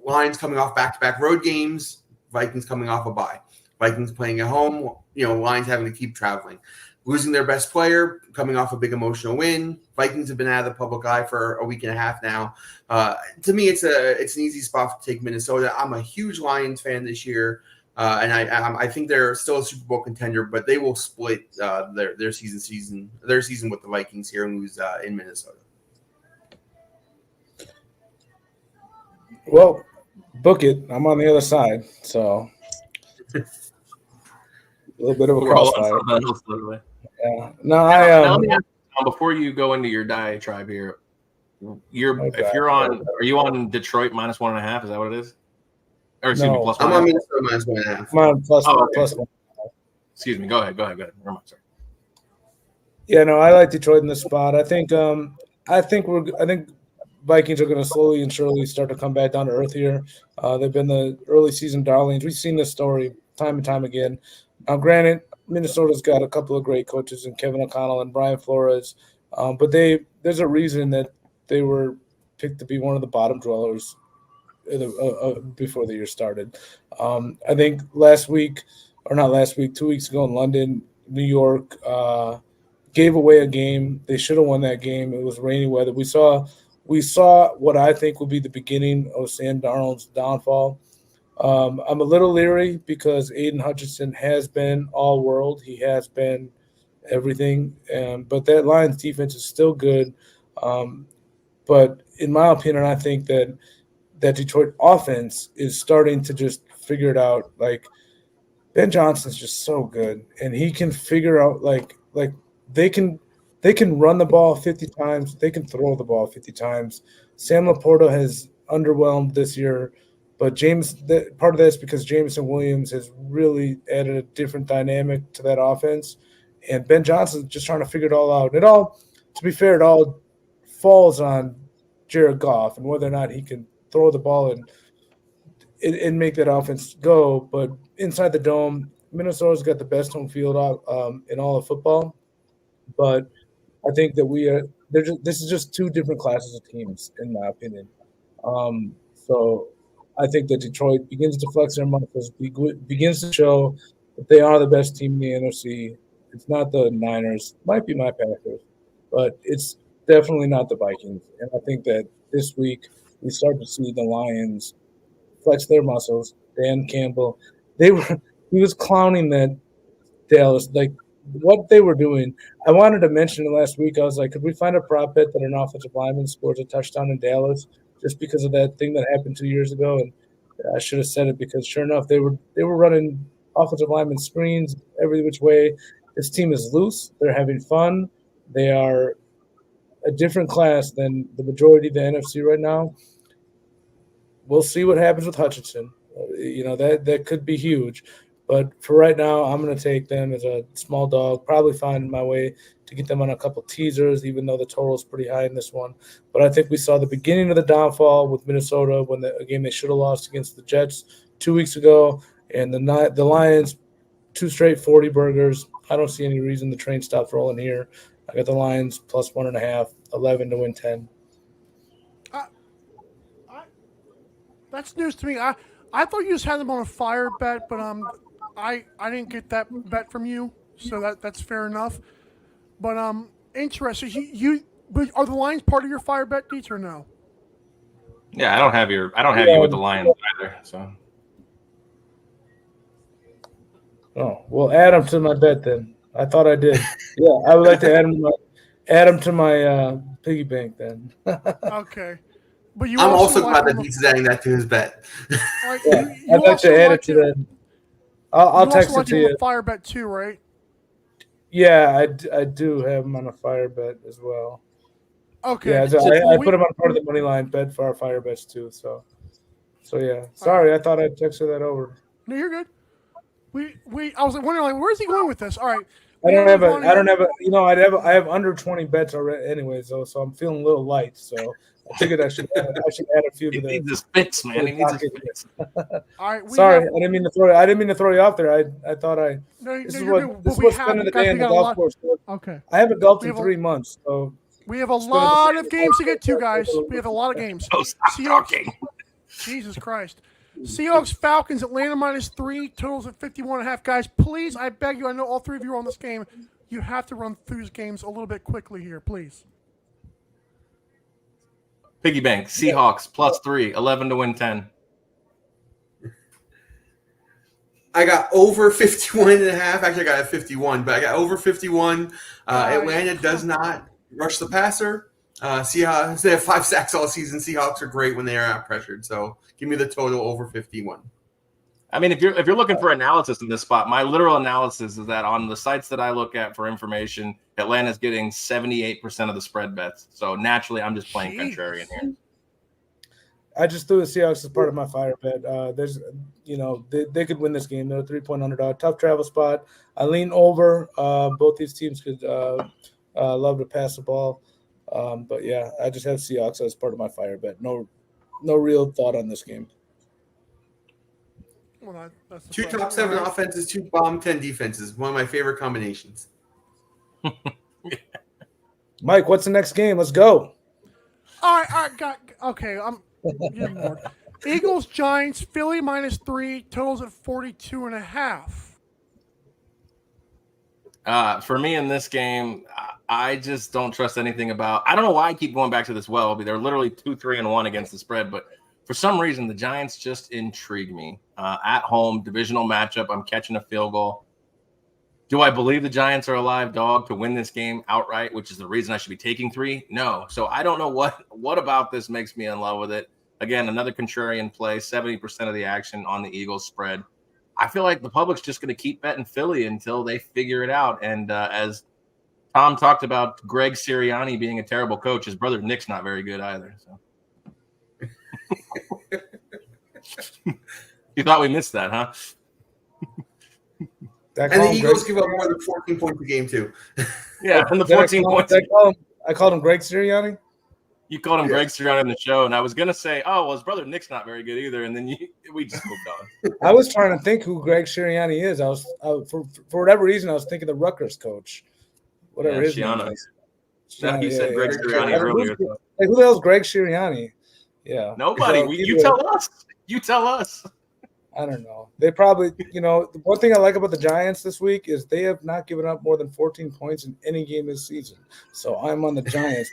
Lions coming off back-to-back road games. Vikings coming off a bye. Vikings playing at home. Lions having to keep traveling. Losing their best player, coming off a big emotional win. Vikings have been out of the public eye for a week and a half now. To me, it's an easy spot to take Minnesota. I'm a huge Lions fan this year, and I think they're still a Super Bowl contender, but they will split their season with the Vikings here and lose in Minnesota. Well, book it. I'm on the other side, so a little bit of a crossfire. Yeah. No, now, before you go into your diatribe here, are you on Detroit minus 1.5? Is that what it is? Or excuse me, plus 1.5. I'm on Minnesota minus 1.5. I'm on plus 1.5. Excuse me. Go ahead. Never mind, sorry. Yeah, no, I like Detroit in this spot. I think Vikings are going to slowly and surely start to come back down to earth here. They've been the early season darlings. We've seen this story time and time again. Now, granted, Minnesota's got a couple of great coaches in Kevin O'Connell and Brian Flores, but there's a reason that they were picked to be one of the bottom dwellers before the year started. I think 2 weeks ago in London, New York gave away a game. They should have won that game. It was rainy weather. We saw what I think will be the beginning of Sam Darnold's downfall. I'm a little leery because Aiden Hutchinson has been all world. He has been everything. But that Lions defense is still good. But in my opinion, I think that Detroit offense is starting to just figure it out. Like, Ben Johnson's just so good, and he can figure out like they can run the ball 50 times. They can throw the ball 50 times. Sam Laporta has underwhelmed this year. But part of that is because Jameson Williams has really added a different dynamic to that offense. And Ben Johnson's just trying to figure it all out. To be fair, it all falls on Jared Goff and whether or not he can throw the ball and make that offense go. But inside the dome, Minnesota's got the best home field in all of football. But I think that this is just two different classes of teams, in my opinion. So I think that Detroit begins to flex their muscles, begins to show that they are the best team in the NFC. It's not the Niners, might be my Packers, but it's definitely not the Vikings. And I think that this week we start to see the Lions flex their muscles. Dan Campbell, he was clowning that Dallas, like what they were doing. I wanted to mention it last week. I was like, could we find a prop bet that an offensive lineman scores a touchdown in Dallas? Just because of that thing that happened 2 years ago, and I should have said it because sure enough, they were running offensive lineman screens every which way. This team is loose. They're having fun. They are a different class than the majority of the NFC right now. We'll see what happens with Hutchinson. That could be huge. But for right now, I'm going to take them as a small dog, probably find my way to get them on a couple teasers, even though the total is pretty high in this one. But I think we saw the beginning of the downfall with Minnesota when a game they should have lost against the Jets 2 weeks ago. And the Lions, 2 straight 40 burgers. I don't see any reason the train stops rolling here. I got the Lions plus 1.5, 11 to win 10. That's news to me. I thought you just had them on a fire bet, but I didn't get that bet from you, so that's fair enough. But interesting. But are the Lions part of your fire bet, Dietz, or no? Yeah, I don't have you with the Lions either. So. Oh well, add them to my bet then. I thought I did. Yeah, I would like to add them to my piggy bank then. Okay. But I'm also glad that Dietz is adding that to his bet. Right, yeah, I'd like to add it to that. I'll text it to you. Fire bet too, right? Yeah, I do have them on a fire bet as well. Okay. Yeah, so I put them on part of the money line bet for our fire bets too. So yeah. Sorry, I thought I'd texted that over. No, you're good. I was wondering, like, where's he going with this? All right. I don't have a. You know, I have under 20 bets already anyway, so I'm feeling a little light. So I figured I should add a few to the. He needs his fix, man. He needs his fix. All right. Sorry, I didn't mean to throw you off there. I thought this is what's spending the day on the golf course. Okay. I haven't golfed in 3 months, so we have a lot of games to get to, guys. We have a lot of games. Talking. Jesus Christ. Seahawks, Falcons, Atlanta -3, totals at 51.5. Guys, please, I beg you, I know all three of you are on this game. You have to run through these games a little bit quickly here, please. Piggy bank, Seahawks +3, 11 to win 10. I got over 51.5. Actually, I got a 51, but I got over 51. Atlanta does not rush the passer. Seahawks, they have 5 sacks all season. Seahawks are great when they are out pressured. So give me the total over 51. I mean, if you're looking for analysis in this spot, my literal analysis is that on the sites that I look at for information, Atlanta's getting 78% of the spread bets. So naturally, I'm just playing contrarian here. I just threw the Seahawks as part of my fire bet. There's, they could win this game. They're a 3-point underdog. Tough travel spot. I lean over. Both these teams could love to pass the ball. But yeah, I just have Seahawks as part of my fire bet. No real thought on this game. Well, that's 2 top 7 offenses, 2 bottom 10 defenses. One of my favorite combinations. Mike, what's the next game? Let's go. All right. Okay. I'm getting bored. Eagles, Giants, Philly -3, totals at 42.5. For me in this game, I just don't trust anything about. I don't know why I keep going back to this well. They're literally 2-3-1 against the spread, but for some reason the Giants just intrigue me. At home, divisional matchup. I'm catching a field goal. Do I believe the Giants are a live dog to win this game outright, which is the reason I should be taking 3? No. So I don't know what about this makes me in love with it. Again, another contrarian play. 70% of the action on the Eagles spread. I feel like the public's just going to keep betting Philly until they figure it out. And as Tom talked about Greg Sirianni being a terrible coach, his brother Nick's not very good either. So you thought we missed that, huh? And the Eagles give up more than 14 points a game too. Yeah, and the 14 points. I called him Greg Sirianni. You called him Greg Sirianni in the show, and I was going to say, oh, well, his brother Nick's not very good either, and then we just moved on. I was trying to think who Greg Sirianni is. I was for whatever reason, I was thinking the Rutgers coach. Whatever his name is. He said Greg Sirianni earlier. Like, who the hell's Greg Sirianni? Yeah. Nobody. You tell us. You tell us. I don't know. They probably, the one thing I like about the Giants this week is they have not given up more than 14 points in any game this season. So I'm on the Giants.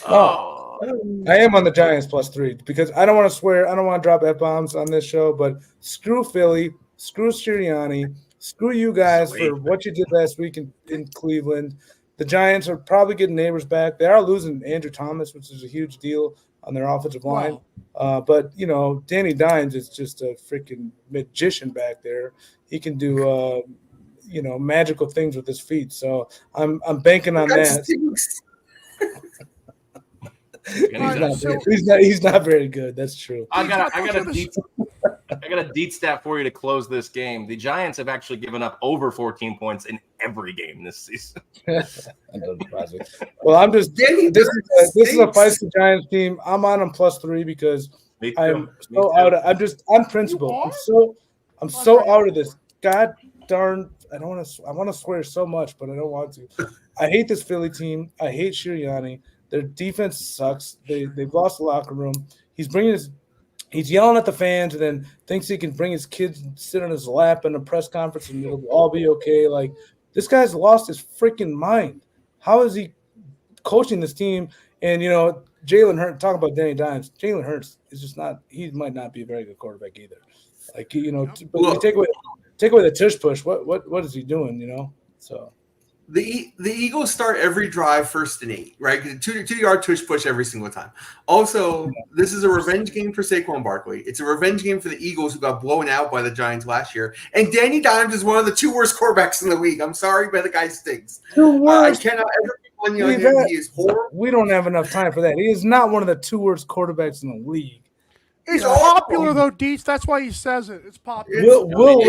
I am on the Giants +3 because I don't want to swear. I don't want to drop F-bombs on this show, but screw Philly, screw Sirianni, screw you guys for what you did last week in Cleveland. The Giants are probably getting neighbors back. They are losing Andrew Thomas, which is a huge deal on their offensive line. Wow. But, Danny Dimes is just a freaking magician back there. He can do, magical things with his feet. So I'm banking on that. He's not very good. That's true. I got a deep stat for you to close this game. The Giants have actually given up over 14 points in every game this season. Well, I'm just this is a feisty Giants team. I'm on them +3 because I'm so out of. I'm principled. I'm so out of this. God darn. I want to swear so much, but I don't want to. I hate this Philly team. I hate Sirianni. Their defense sucks. They've lost the locker room. He's yelling at the fans and then thinks he can bring his kids and sit on his lap in a press conference and it'll all be okay. Like, this guy's lost his freaking mind. How is he coaching this team? And, Jalen Hurts, talking about Danny Dimes, Jalen Hurts is just not – he might not be a very good quarterback either. Like, but you take away the tush push, what is he doing, So – The Eagles start every drive 1st and 8, right? 2-yard tush push every single time. Also, this is a revenge game for Saquon Barkley. It's a revenge game for the Eagles who got blown out by the Giants last year. And Danny Dimes is one of the 2 worst quarterbacks in the league. I'm sorry, but the guy stinks. I cannot ever be money on him. He is horrible. We don't have enough time for that. He is not one of the 2 worst quarterbacks in the league. It's popular though, Deets. That's why he says it. It's popular. Will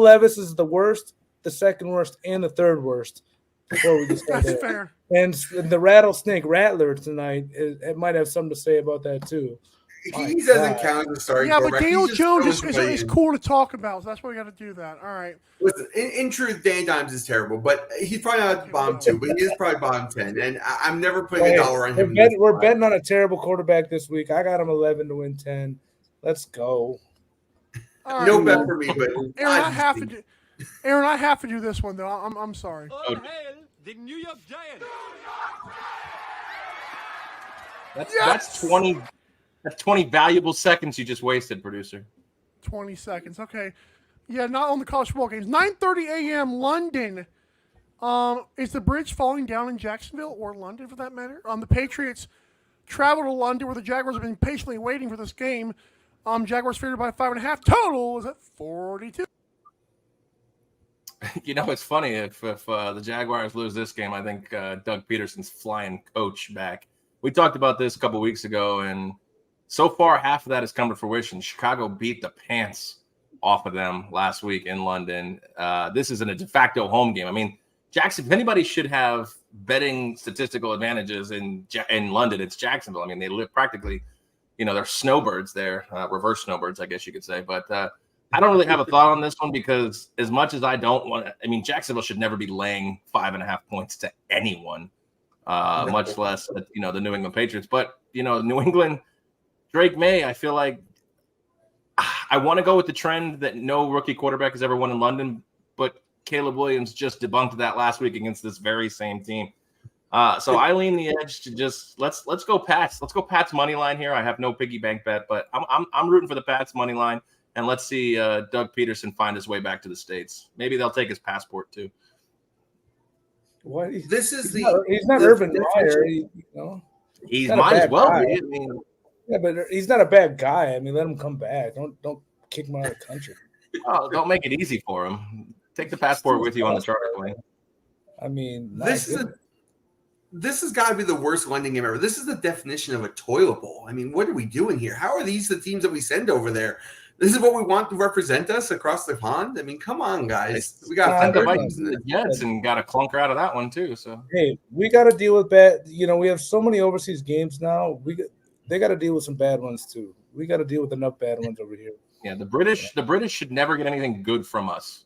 Levis is the worst, the second worst, and the third worst. Before we get started, That's fair. And the Rattlesnake Rattler tonight, it might have something to say about that too. He doesn't count as a starting quarterback. But Daniel Jones is cool to talk about, so that's why we got to do that. All right. Listen, in truth, Danny Dimes is terrible, but he's probably not bottom 2, but he is probably bottom 10, and I'm never putting a dollar on him. We're betting on a terrible quarterback this week. I got him 11 to win 10. Let's go. Right, no bet for me, but Aaron, I have to do this one though. I'm sorry. All hail the New York Giants. That's 20. That's 20 valuable seconds you just wasted, producer. 20 seconds. Okay. Yeah, not on the college football games. 9:30 a.m. London. Is the bridge falling down in Jacksonville or London for that matter? The Patriots travel to London where the Jaguars have been patiently waiting for this game. Jaguars favored by 5.5. Total is at 42. You know, it's funny if the Jaguars lose this game, I think Doug Peterson's flying coach back. We talked about this a couple weeks ago, and so far, half of that has come to fruition. Chicago beat the pants off of them last week in London. This isn't a de facto home game. I mean, Jackson, if anybody should have betting statistical advantages in London, it's Jacksonville. I mean, they live practically, they're snowbirds there, reverse snowbirds, I guess you could say. But I don't really have a thought on this one because as much as I don't want to, I mean, Jacksonville should never be laying 5.5 points to anyone, much less, the New England Patriots. But, New England – Drake May, I feel like I want to go with the trend that no rookie quarterback has ever won in London, but Caleb Williams just debunked that last week against this very same team. So I lean the edge to just let's go Pats. Let's go Pats money line here. I have no piggy bank bet, but I'm rooting for the Pats money line, and let's see Doug Peterson find his way back to the States. Maybe they'll take his passport too. What? He's not Urban Meyer. He might as well be. I mean, yeah, but he's not a bad guy. I mean, let him come back. Don't kick him out of the country. Oh, don't make it easy for him. Take the passport with you on the charter plane. I mean, this has got to be the worst lending game ever. This is the definition of a toilet bowl. I mean, what are we doing here? How are these the teams that we send over there? This is what we want to represent us across the pond. I mean, come on, guys. We got the Jets and got a clunker out of that one too. So hey, we got to deal with bad. We have so many overseas games now. They got to deal with some bad ones too. We got to deal with enough bad ones over here. Yeah, the British should never get anything good from us.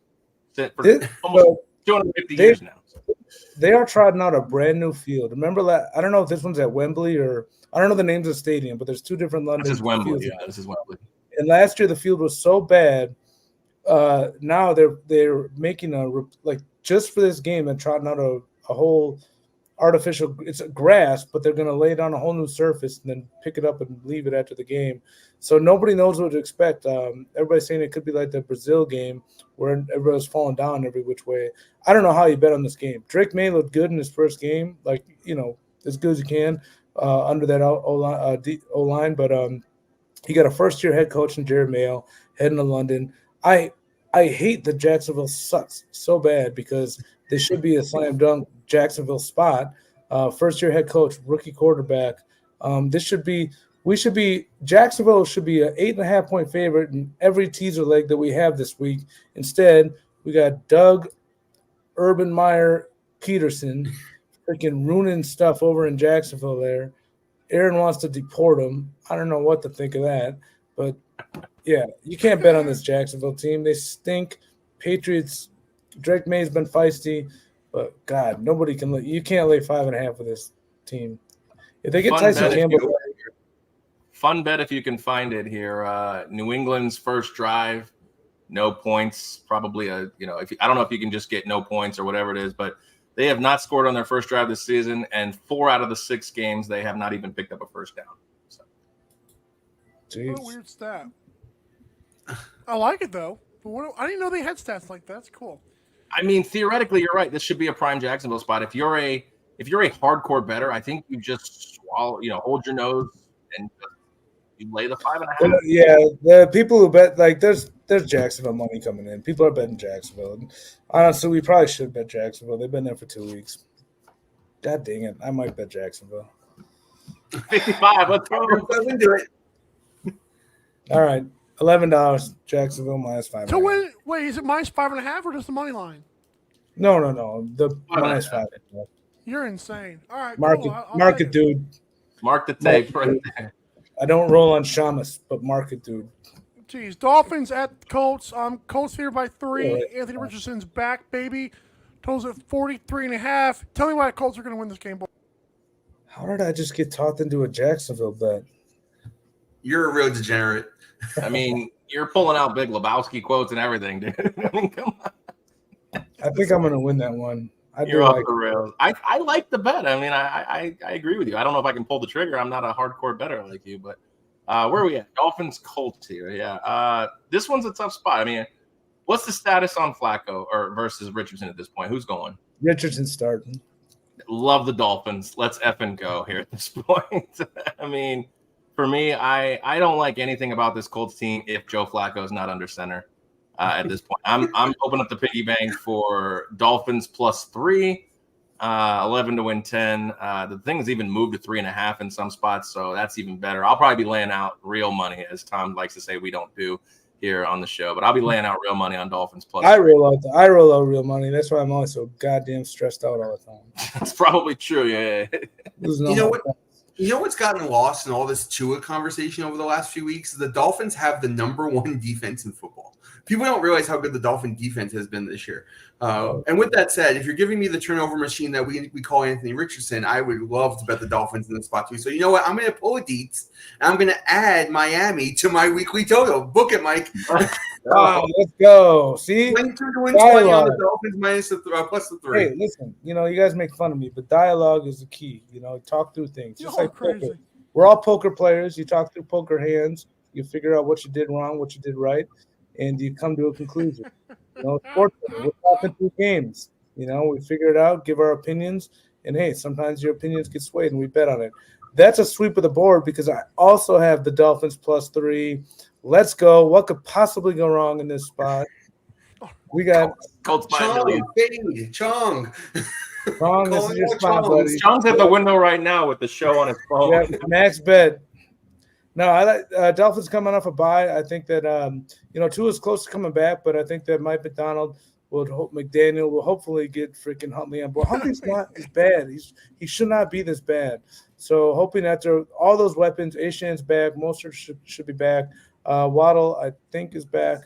For almost 250 years now. They are trotting out a brand new field. Remember that? I don't know if this one's at Wembley or I don't know the names of the stadium, but there's two different London. This is Wembley. Fields. Yeah, this is Wembley. And last year the field was so bad. Now they're making just for this game and trotting out a whole artificial. It's a grass, but they're going to lay down a whole new surface and then pick it up and leave it after the game. So nobody knows what to expect. Everybody's saying it could be like the Brazil game where everybody's falling down every which way. I don't know how you bet on this game. Drake May looked good in his first game, as good as you can under that O-line. But he got a first-year head coach in Jared Mayo heading to London. I hate that Jacksonville sucks so bad because they should be a slam dunk Jacksonville spot. First-year head coach, rookie quarterback. Jacksonville should be an 8.5-point favorite in every teaser leg that we have this week. Instead, we got Doug Urban Meyer Peterson freaking ruining stuff over in Jacksonville there. Aaron wants to deport him. I don't know what to think of that. But, yeah, you can't bet on this Jacksonville team. They stink. Patriots, Drake May's been feisty. But, God, nobody can – you can't lay 5.5 with this team. If they get Tyson Campbell – fun bet if you can find it here. New England's first drive, no points. Probably I don't know if you can just get no points or whatever it is, but they have not scored on their first drive this season, and 4 out of the 6 games they have not even picked up a first down. So. What a weird stat. I like it though. But I didn't know they had stats like that. That's cool. I mean, theoretically, you're right. This should be a prime Jacksonville spot. If you're a hardcore bettor, I think you just swallow, hold your nose and you lay the 5.5. Yeah, the people who bet there's Jacksonville money coming in. People are betting Jacksonville. And honestly, we probably should bet Jacksonville. They've been there for 2 weeks. God dang it. I might bet Jacksonville. 55. Let's go. Doesn't do it. All right, $11. Jacksonville -5. To win, wait, is it -5.5 or just the money line? No. The -5. You're insane. All right, Market, cool. I'll market, take it. dude. Mark the tape right Dude. there. I don't roll on Shamus, but market, dude. Jeez, Dolphins at Colts. Colts here by 3. Yeah. Anthony Richardson's back, baby. Totals at 43.5. Tell me why the Colts are going to win this game, boy. How did I just get talked into a Jacksonville bet? You're a real degenerate. I mean, you're pulling out Big Lebowski quotes and everything, dude. I mean, come on. I think I'm going to win that one. You're off the rails. I like the bet. I mean, I agree with you. I don't know if I can pull the trigger. I'm not a hardcore bettor like you, but where are we at? Dolphins Colts here. Yeah. This one's a tough spot. I mean, what's the status on Flacco or versus Richardson at this point? Who's going? Richardson starting. Love the Dolphins. Let's effing go here at this point. I mean, for me, I don't like anything about this Colts team if Joe Flacco is not under center. At this point, I'm opening up the piggy bank for Dolphins +3, 11 to win 10. The thing has even moved to 3.5 in some spots, so that's even better. I'll probably be laying out real money, as Tom likes to say we don't do here on the show, but I'll be laying out real money on Dolphins +3. I roll out real money. That's why I'm always so goddamn stressed out all the time. That's probably true. Yeah. You know what? You know what's gotten lost in all this Tua conversation over the last few weeks? The Dolphins have the #1 defense in football. People don't realize how good the Dolphin defense has been this year. And with that said, if you're giving me the turnover machine that we call Anthony Richardson, I would love to bet the Dolphins in the spot too. So you know what? I'm going to pull a deets, and I'm going to add Miami to my weekly total. Book it, Mike. Let's go. See? 22 to win 20 on the Dolphins +3. Hey, listen, you guys make fun of me, but dialogue is the key. Talk through things. Just like crazy. poker. We're all poker players. You talk through poker hands. You figure out what you did wrong, what you did right, and you come to a conclusion. Sports, we're talking through games. We figure it out, give our opinions, and hey, sometimes your opinions get swayed, and we bet on it. That's a sweep of the board because I also have the Dolphins +3. Let's go. What could possibly go wrong in this spot? We got Colts Chong, baby. Chong. Chong, this is your spot, buddy. Chong's at the window right now with the show on his phone. Yeah, max bet. No, I like Dolphins coming off a bye. I think that Tua's close to coming back, but I think that Mike McDaniel McDaniel will hopefully get freaking Huntley on board. Huntley's not as bad. He should not be this bad. So hoping after all those weapons, Ashan's back, Mostert should be back. Waddle, I think, is back.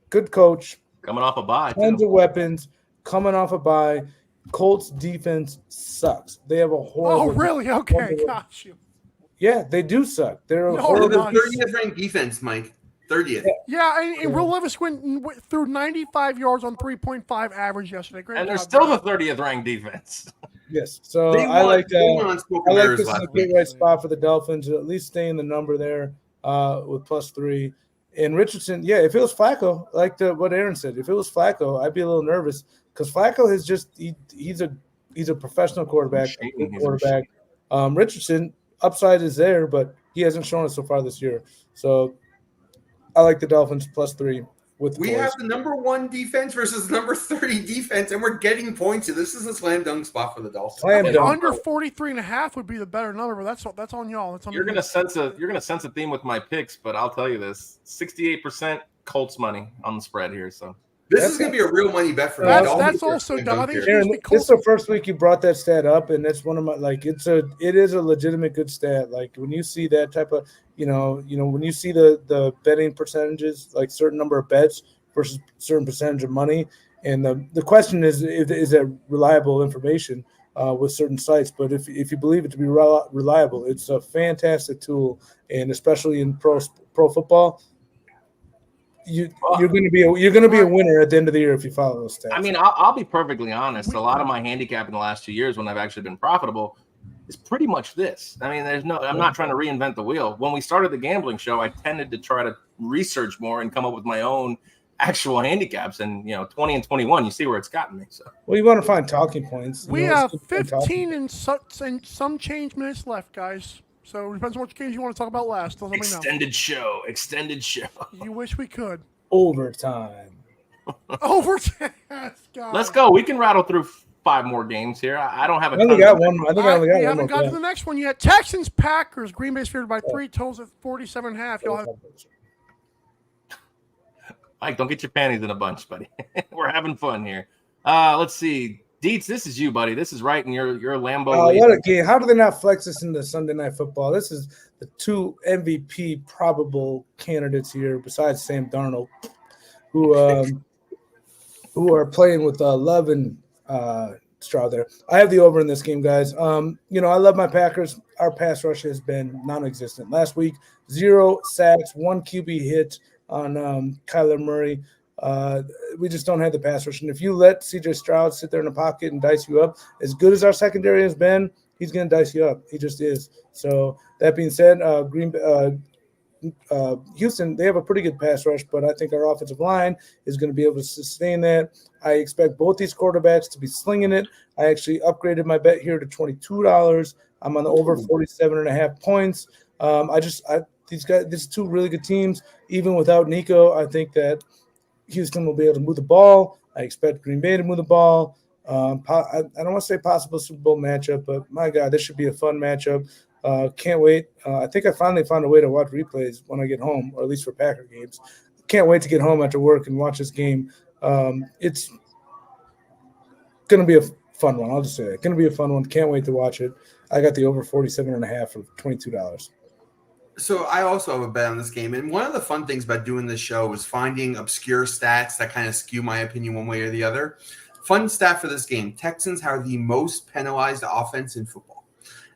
Good coach. Coming off a bye. Tons of weapons. Coming off a bye. Colts defense sucks. They have a horrible. Oh, really? Okay, got you. Yeah, they do suck. They're a They're horrible. the 30th ranked defense, Mike. 30th. Yeah, and Will Levis went through 95 yards on 3.5 average yesterday. Great and job, they're still guys. the 30th ranked defense. Yes. So I like this is a good right spot for the Dolphins to at least stay in the number there with +3. And Richardson, yeah, if it was Flacco, like what Aaron said, if it was Flacco, I'd be a little nervous because Flacco is just he's a professional quarterback, Richardson upside is there, but he hasn't shown it so far this year. So I like the Dolphins +3 with. We have the #1 defense versus number 30 defense, and we're getting points. This is a slam dunk spot for the Dolphins. Under 43.5 would be the better number, but that's on y'all. That's on You're gonna sense a theme with my picks, but I'll tell you this: 68% Colts money on the spread here. So this is gonna be a real money bet for me. That's also dumb. I think Aaron, this is the first week you brought that stat up, and that's one of my it is a legitimate good stat. Like when you see that type of when you see the betting percentages, like certain number of bets versus certain percentage of money, and the question is that reliable information with certain sites. But if you believe it to be reliable, it's a fantastic tool, and especially in pro football. You're going to be a winner at the end of the year if you follow those stats. I mean, I'll be perfectly honest. A lot of my handicap in the last 2 years when I've actually been profitable is pretty much this. I mean, I'm not trying to reinvent the wheel. When we started the gambling show, I tended to try to research more and come up with my own actual handicaps. And 20 and 21, you see where it's gotten me. So well, you want to find talking points. We have 15 and some change minutes left, guys. So it depends on which games you want to talk about last. Let me know. Extended show. You wish we could. Overtime. Overtime. Let's go. We can rattle through 5 more games here. I don't have a I only ton got one. I think I only got we one haven't more. got to the next one yet. Texans Packers. Green Bay's favored by 3. Totals at 47.5. Y'all have Mike, don't get your panties in a bunch, buddy. We're having fun here. Let's see. Dietz, this is you, buddy. This is right in your Lambeau lead. What a game. How do they not flex this into Sunday Night Football? This is the 2 MVP probable candidates here besides Sam Darnold, who are playing with love and straw there. I have the over in this game, guys. I love my Packers. Our pass rush has been non-existent. Last week, 0 sacks, 1 QB hit on Kyler Murray. We just don't have the pass rush. And if you let CJ Stroud sit there in the pocket and dice you up, as good as our secondary has been, he's going to dice you up. He just is. So that being said, Houston, they have a pretty good pass rush, but I think our offensive line is going to be able to sustain that. I expect both these quarterbacks to be slinging it. I actually upgraded my bet here to $22. I'm on the over 47.5 points. These are 2 really good teams. Even without Nico, I think that Houston will be able to move the ball. I expect Green Bay to move the ball. I don't want to say possible Super Bowl matchup, but my God, this should be a fun matchup. Can't wait. I think I finally found a way to watch replays when I get home, or at least for Packer games. Can't wait to get home after work and watch this game. It's going to be a fun one. I'll just say that. Going to be a fun one. Can't wait to watch it. I got the over 47.5 for $22. So I also have a bet on this game. And one of the fun things about doing this show is finding obscure stats that kind of skew my opinion one way or the other. Fun stat for this game. Texans are the most penalized offense in football.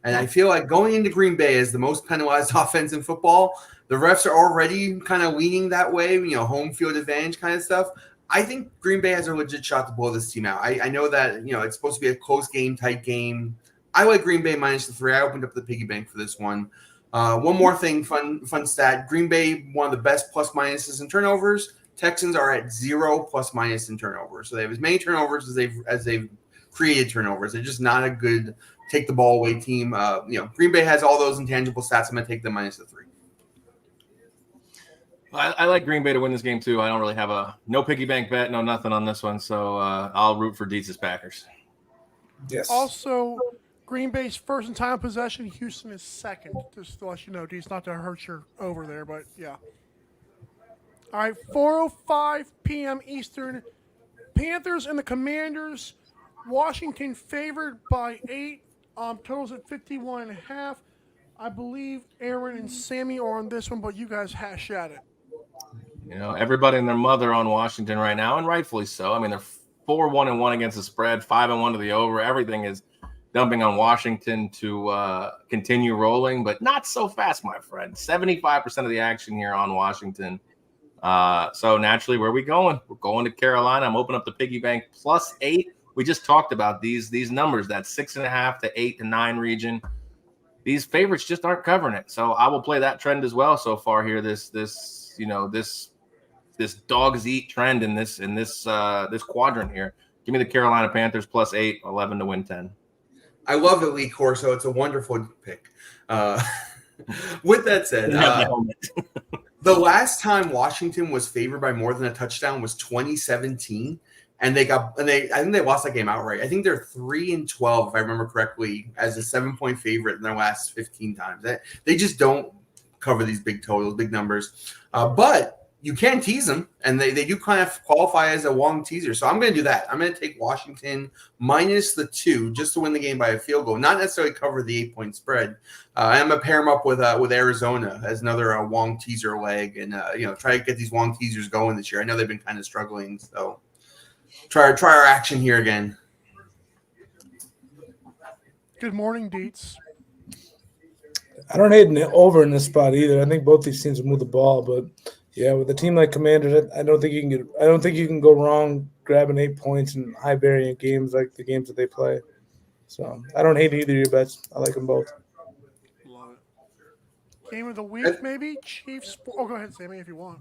And I feel like going into Green Bay as the most penalized offense in football, the refs are already kind of leaning that way, home field advantage kind of stuff. I think Green Bay has a legit shot to blow this team out. I know that, it's supposed to be a close game, tight game. I like Green Bay minus the 3. I opened up the piggy bank for this one. One more thing, fun stat. Green Bay, one of the best plus minuses in turnovers. Texans are at 0 plus minus in turnovers. So they have as many turnovers as they've created turnovers. They're just not a good take the ball away team. Green Bay has all those intangible stats. I'm going to take them minus the 3. I like Green Bay to win this game too. I don't really have no piggy bank bet, no nothing on this one. So I'll root for Dietz's Packers. Yes. Also, Green Bay's first in time possession. Houston is second. Just to let you know, Dietz, not to hurt your over there, but yeah. All right, 4:05 p.m. Eastern. Panthers and the Commanders. Washington favored by 8. Totals at 51.5. I believe Aaron and Sammy are on this one, but you guys hash at it. Everybody and their mother on Washington right now, and rightfully so. I mean, they're 4-1-1 against the spread, 5-1 to the over. Everything is dumping on Washington to continue rolling, but not so fast, my friend. 75% of the action here on Washington. So naturally, where are we going? We're going to Carolina. I'm opening up the piggy bank plus 8. We just talked about these numbers, that 6.5 to 8 to 9 region. These favorites just aren't covering it. So I will play that trend as well so far here. This dog's eat trend in this quadrant here. Give me the Carolina Panthers plus 8, 11 to win 10. I love the Lee Corso. It's a wonderful pick. With that said, the last time Washington was favored by more than a touchdown was 2017, and I think they lost that game outright. I think they're 3-12, if I remember correctly, as a 7-point favorite in their last 15 times. They just don't cover these big totals, big numbers. But you can tease them, and they do kind of qualify as a long teaser. So I'm going to do that. I'm going to take Washington minus the 2 just to win the game by a field goal, not necessarily cover the 8-point spread. I'm going to pair them up with Arizona as another Wong teaser leg, and try to get these Wong teasers going this year. I know they've been kind of struggling, so try our action here again. Good morning, Dietz. I don't hate an over in this spot either. I think both these teams will move the ball, but yeah, with a team like Commanders, I don't think you can go wrong grabbing 8 points in high variant games like the games that they play. So I don't hate either of your bets. I like them both. Love it. Game of the week, maybe Chiefs. Oh, go ahead, Sammy, if you want.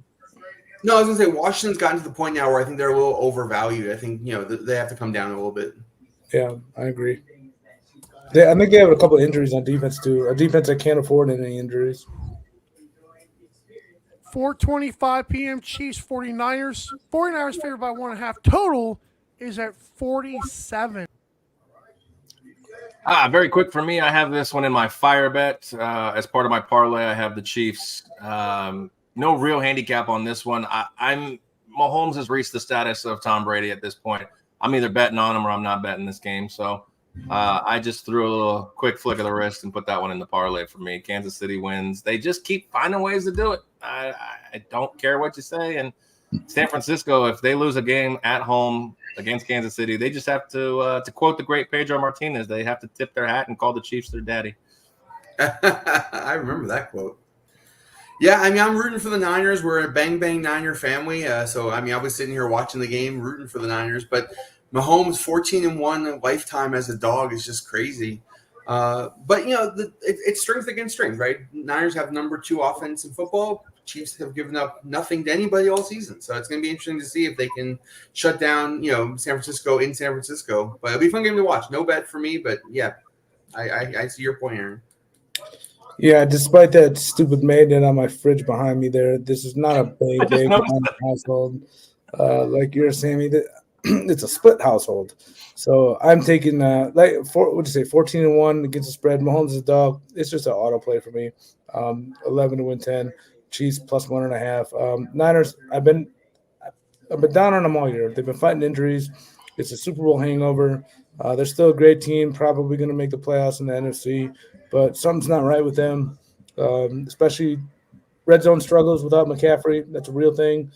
No, I was going to say Washington's gotten to the point now where I think they're a little overvalued. I think they have to come down a little bit. Yeah, I agree. I think they have a couple of injuries on defense too. A defense that can't afford any injuries. 4:25 p.m. Chiefs 49ers. 49ers favored by 1.5. Total is at 47. Very quick for me. I have this one in my fire bet as part of my parlay. I have the Chiefs. No real handicap on this one. Mahomes has reached the status of Tom Brady at this point. I'm either betting on him or I'm not betting this game. So I just threw a little quick flick of the wrist and put that one in the parlay for me. Kansas City wins. They just keep finding ways to do it. I don't care what you say. And San Francisco, if they lose a game at home against Kansas City, they just have to quote the great Pedro Martinez, they have to tip their hat and call the Chiefs their daddy. I remember that quote. Yeah, I mean, I'm rooting for the Niners. We're a bang Niner family. So, I mean, I was sitting here watching the game, rooting for the Niners. But Mahomes, 14-1 lifetime as a dog is just crazy. But, it's strength against strength, right? Niners have number 2 offense in football. Chiefs have given up nothing to anybody all season. So it's going to be interesting to see if they can shut down, San Francisco in San Francisco. But it'll be a fun game to watch. No bet for me, but, yeah, I see your point, Aaron. Yeah, despite that stupid magnet on my fridge behind me there, this is not a big household like you're Sammy. It's a split household. So I'm taking 14-1 against the spread. Mahomes is a dog. It's just an auto play for me. 11 to win 10. Chiefs plus 1.5. Niners, I've been down on them all year. They've been fighting injuries. It's a Super Bowl hangover. They're still a great team, probably going to make the playoffs in the NFC, but something's not right with them, especially red zone struggles without McCaffrey. That's a real thing.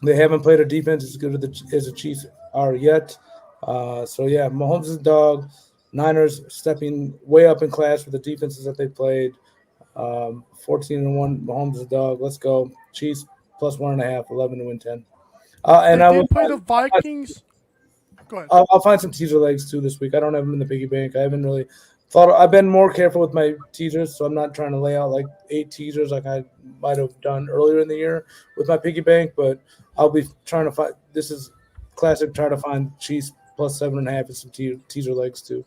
They haven't played a defense as good as the Chiefs are yet. Mahomes is a dog. Niners stepping way up in class with the defenses that they played. 14-1, Mahomes is a dog. Let's go. Chiefs plus 1.5, 11 to win 10. And I will play the Vikings. Go ahead. I'll find some teaser legs too this week. I don't have them in the piggy bank. I haven't really thought. I've been more careful with my teasers, so I'm not trying to lay out like 8 teasers like I might have done earlier in the year with my piggy bank. But I'll be trying to find. This is classic. Trying to find Chiefs plus 7.5 and some teaser legs too.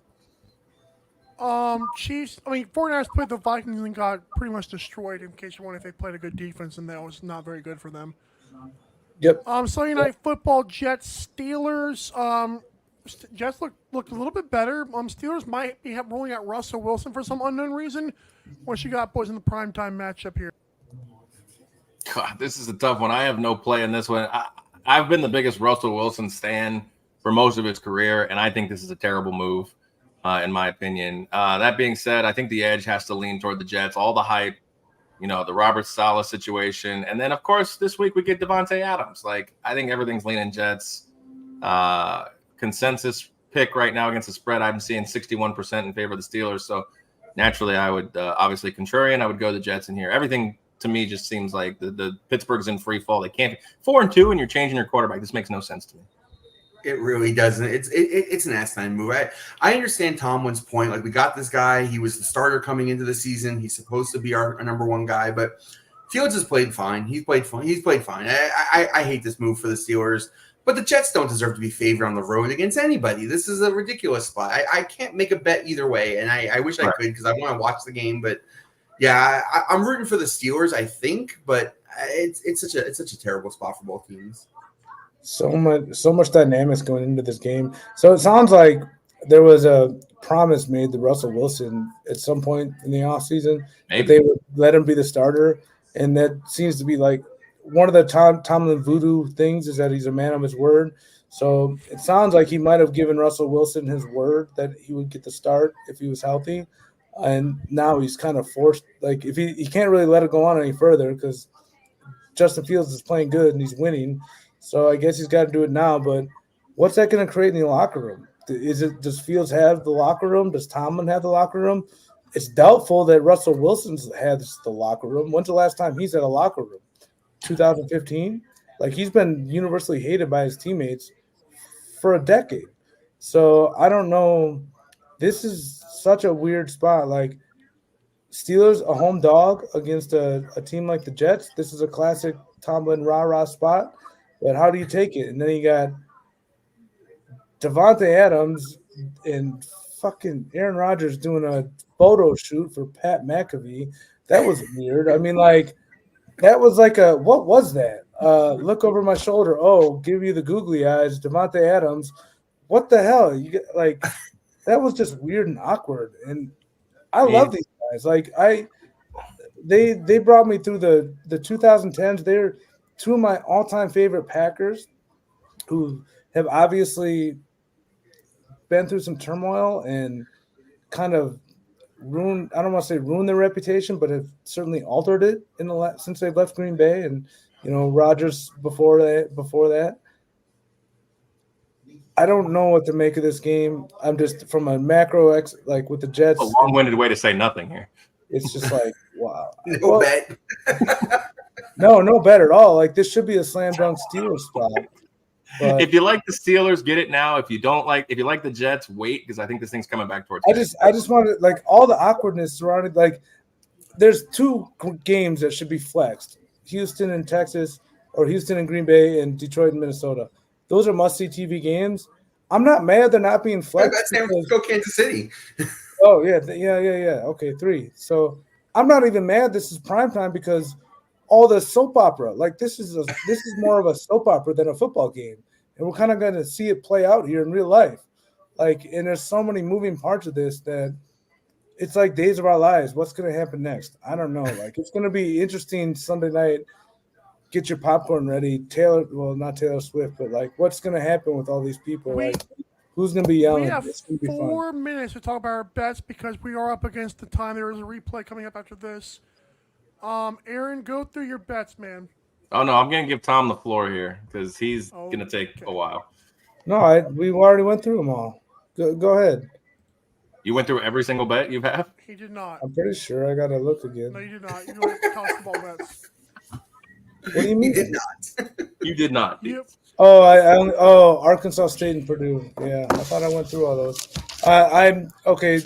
Chiefs. 49ers played the Vikings and got pretty much destroyed. In case you wonder if they played a good defense, and that was not very good for them. Yep. Sunday night football, Jets, Steelers. Jets look a little bit better. Steelers might be rolling out Russell Wilson for some unknown reason. What you got, boys, in the primetime matchup here? God, this is a tough one. I have no play in this one. I've been the biggest Russell Wilson stan for most of his career, and I think this is a terrible move, in my opinion. That being said, I think the edge has to lean toward the Jets. All the hype, the Robert Saleh situation. And then, of course, this week we get Devontae Adams. I think everything's leaning Jets. Consensus pick right now against the spread, I'm seeing 61% in favor of the Steelers. So naturally, I would obviously contrarian. I would go the Jets in here. Everything to me just seems like the Pittsburgh's in free fall. They can't 4-2 and you're changing your quarterback. This makes no sense to me. It really doesn't. It's an asinine move. I understand Tomlin's point. We got this guy. He was the starter coming into the season. He's supposed to be our number 1 guy, but Fields has played fine. He's played fine. I hate this move for the Steelers, but the Jets don't deserve to be favored on the road against anybody. This is a ridiculous spot. I can't make a bet either way, and I wish I could because I want to watch the game. But yeah, I'm rooting for the Steelers. I think, but it's such a terrible spot for both teams. So much dynamics going into this game. So it sounds like there was a promise made to Russell Wilson at some point in the offseason that they would let him be the starter. And that seems to be one of the Tomlin voodoo things is that he's a man of his word. So it sounds like he might have given Russell Wilson his word that he would get the start if he was healthy. And now he's kind of forced. If he can't really let it go on any further because Justin Fields is playing good and he's winning. So I guess he's got to do it now, but what's that going to create in the locker room? Does Fields have the locker room? Does Tomlin have the locker room? It's doubtful that Russell Wilson's has the locker room. When's the last time he's had a locker room? 2015? He's been universally hated by his teammates for a decade. So I don't know. This is such a weird spot. Steelers, a home dog against a team like the Jets. This is a classic Tomlin rah-rah spot. But how do you take it? And then you got Devontae Adams and fucking Aaron Rodgers doing a photo shoot for Pat McAfee. That was weird. That was what was that? Look over my shoulder. Oh, give you the googly eyes. Devontae Adams. What the hell? You get that was just weird and awkward. And I love these guys. Like they brought me through the 2010s. They're two of my all-time favorite Packers who have obviously been through some turmoil and kind of ruined, I don't want to say ruined their reputation, but have certainly altered it in the since they left Green Bay, and Rodgers before that. I don't know what to make of this game. I'm just from a macro like with the Jets. A long-winded way to say nothing here. It's just like, wow. No bet. No bet at all. Like, this should be a slam dunk Steelers spot. But if you like the Steelers, get it now. If you like the Jets, wait, because I think this thing's coming back towards. I just wanted, like, all the awkwardness surrounding, like, there's two games that should be flexed: Houston and Texas, or Houston and Green Bay, and Detroit and Minnesota. Those are must-see TV games. I'm not mad they're not being flexed. San Francisco, Kansas City. Oh yeah. Okay, 3. So I'm not even mad this is primetime because all the soap opera, like this is more of a soap opera than a football game, and we're kind of going to see it play out here in real life. Like, and there's so many moving parts of this that it's like Days of Our Lives. What's going to happen next? I don't know. Like, it's going to be interesting Sunday night. Get your popcorn ready. Not Taylor Swift, but like, what's going to happen with all these people? Like, who's going to be yelling? We have It's gonna be 4 fun. minutes to talk about our bets because we are up against the time. There is a replay coming up after this. Aaron, go through your bets, man. Oh no, I'm gonna give Tom the floor here because he's gonna take a while. No, we already went through them all. Go ahead. You went through every single bet you have? He did not. I'm pretty sure I got to look again. No, you did not. You went toss the ball bets. What do you mean? He did not. You did not. Yep. Oh, Arkansas State and Purdue. Yeah, I thought I went through all those. I'm okay.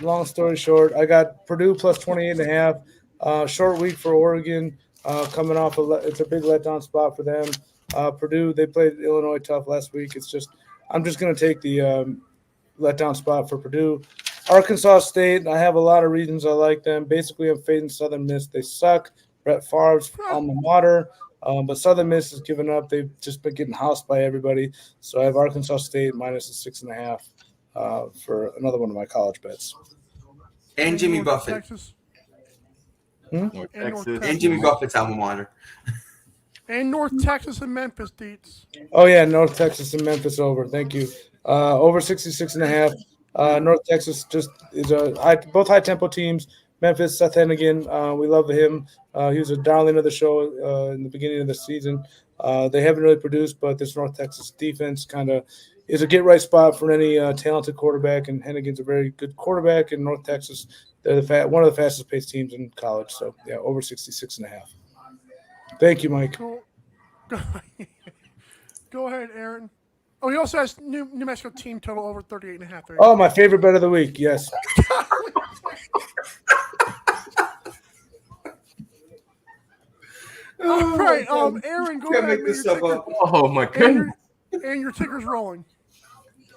Long story short, I got Purdue plus 28.5. Short week for Oregon. Coming off it's a big letdown spot for them. Purdue, they played Illinois tough last week. I'm just going to take the letdown spot for Purdue. Arkansas State, I have a lot of reasons I like them. Basically, I'm fading Southern Miss. They suck. Brett Favre's alma mater. But Southern Miss has given up. They've just been getting housed by everybody. So I have Arkansas State minus a 6.5 for another one of my college bets. And Jimmy North Buffett. Texas. North Texas. And Jimmy Buffett's alma mater. And North Texas and Memphis, Deets. Oh, yeah, North Texas and Memphis over. Thank you. Over 66.5. North Texas just is both high-tempo teams. Memphis, Seth Hennigan, we love him. He was a darling of the show in the beginning of the season. They haven't really produced, but this North Texas defense kind of is a get-right spot for any talented quarterback, and Hennigan's a very good quarterback in North Texas. They're one of the fastest-paced teams in college. So, yeah, over 66.5. Thank you, Mike. Cool. Go ahead, Aaron. Oh, he also has New Mexico team total over 38.5. Oh, my favorite bet of the week, yes. All right, Aaron, go ahead. Make this stuff up. Oh my goodness. And your ticker's rolling.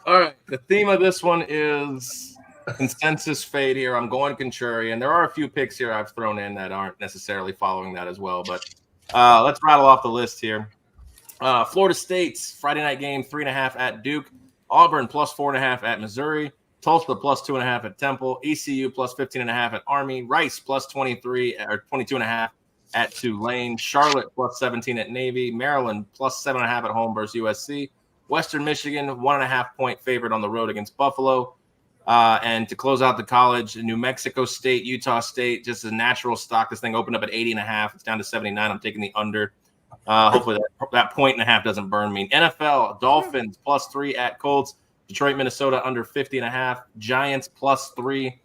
All right. The theme of this one is consensus fade here. I'm going contrarian. There are a few picks here I've thrown in that aren't necessarily following that as well. But let's rattle off the list here. Florida State's Friday night game, 3.5 at Duke. Auburn plus 4.5 at Missouri. Tulsa plus 2.5 at Temple. ECU plus 15.5 at Army. Rice plus 22.5 at Tulane. Charlotte plus 17 at Navy. Maryland plus 7.5 at home versus USC. Western Michigan, 1.5 point favorite on the road against Buffalo. And to close out the college, New Mexico State, Utah State, just a natural stock. This thing opened up at 80.5. It's down to 79. I'm taking the under. Hopefully that 1.5 doesn't burn me. NFL, Dolphins plus 3 at Colts. Detroit, Minnesota under 50.5. Giants plus 3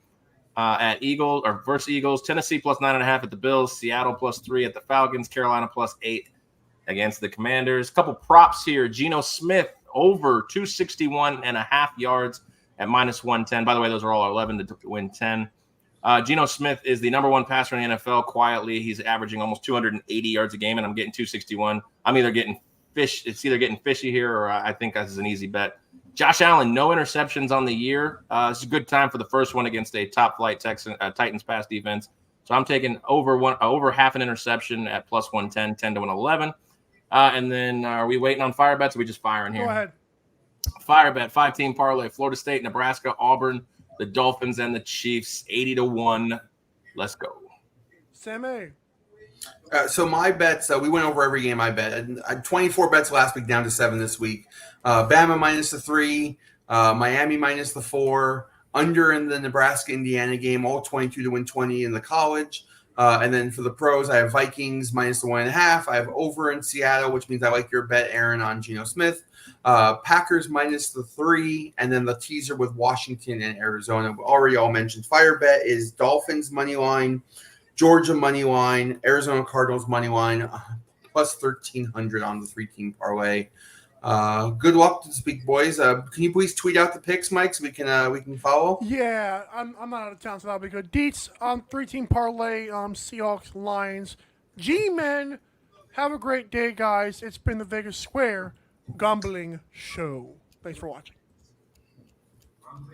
at Eagles or versus Eagles. Tennessee plus 9.5 at the Bills. Seattle plus 3 at the Falcons. Carolina plus 8 against the Commanders. Couple props here. Geno Smith over 261.5 yards at minus 110. By the way, those are all 11 to win 10. Geno Smith is the number one passer in the NFL quietly. He's averaging almost 280 yards a game, and I'm getting 261. I'm either getting fish. It's either getting fishy here, or I think this is an easy bet. Josh Allen, no interceptions on the year. It's a good time for the first one against a top-flight Titans pass defense. So I'm taking over half an interception at plus 110, 10 to 111. And then are we waiting on fire bets, or are we just firing here? Go ahead. Fire bet, 5-team parlay, Florida State, Nebraska, Auburn, the Dolphins, and the Chiefs, 80-1. Let's go. Sammy. So my bets, we went over every game I bet. I had 24 bets last week, down to 7 this week. Bama minus the 3, Miami minus the 4, under in the Nebraska-Indiana game, all 22 to win 20 in the college. And then for the pros, I have Vikings minus the 1.5. I have over in Seattle, which means I like your bet, Aaron, on Geno Smith. Packers minus the 3, and then the teaser with Washington and Arizona. We already all mentioned. Fire bet is Dolphins money line, Georgia money line, Arizona Cardinals money line, plus 1,300 on the 3-team parlay. Good luck this week, boys. Can you please tweet out the picks, Mike, so we can follow? Yeah, I'm not out of town, so that'll be good. Deets, 3-team parlay, Seahawks, Lions, G-Men. Have a great day, guys. It's been the Vegas Square Gambling Show. Thanks for watching.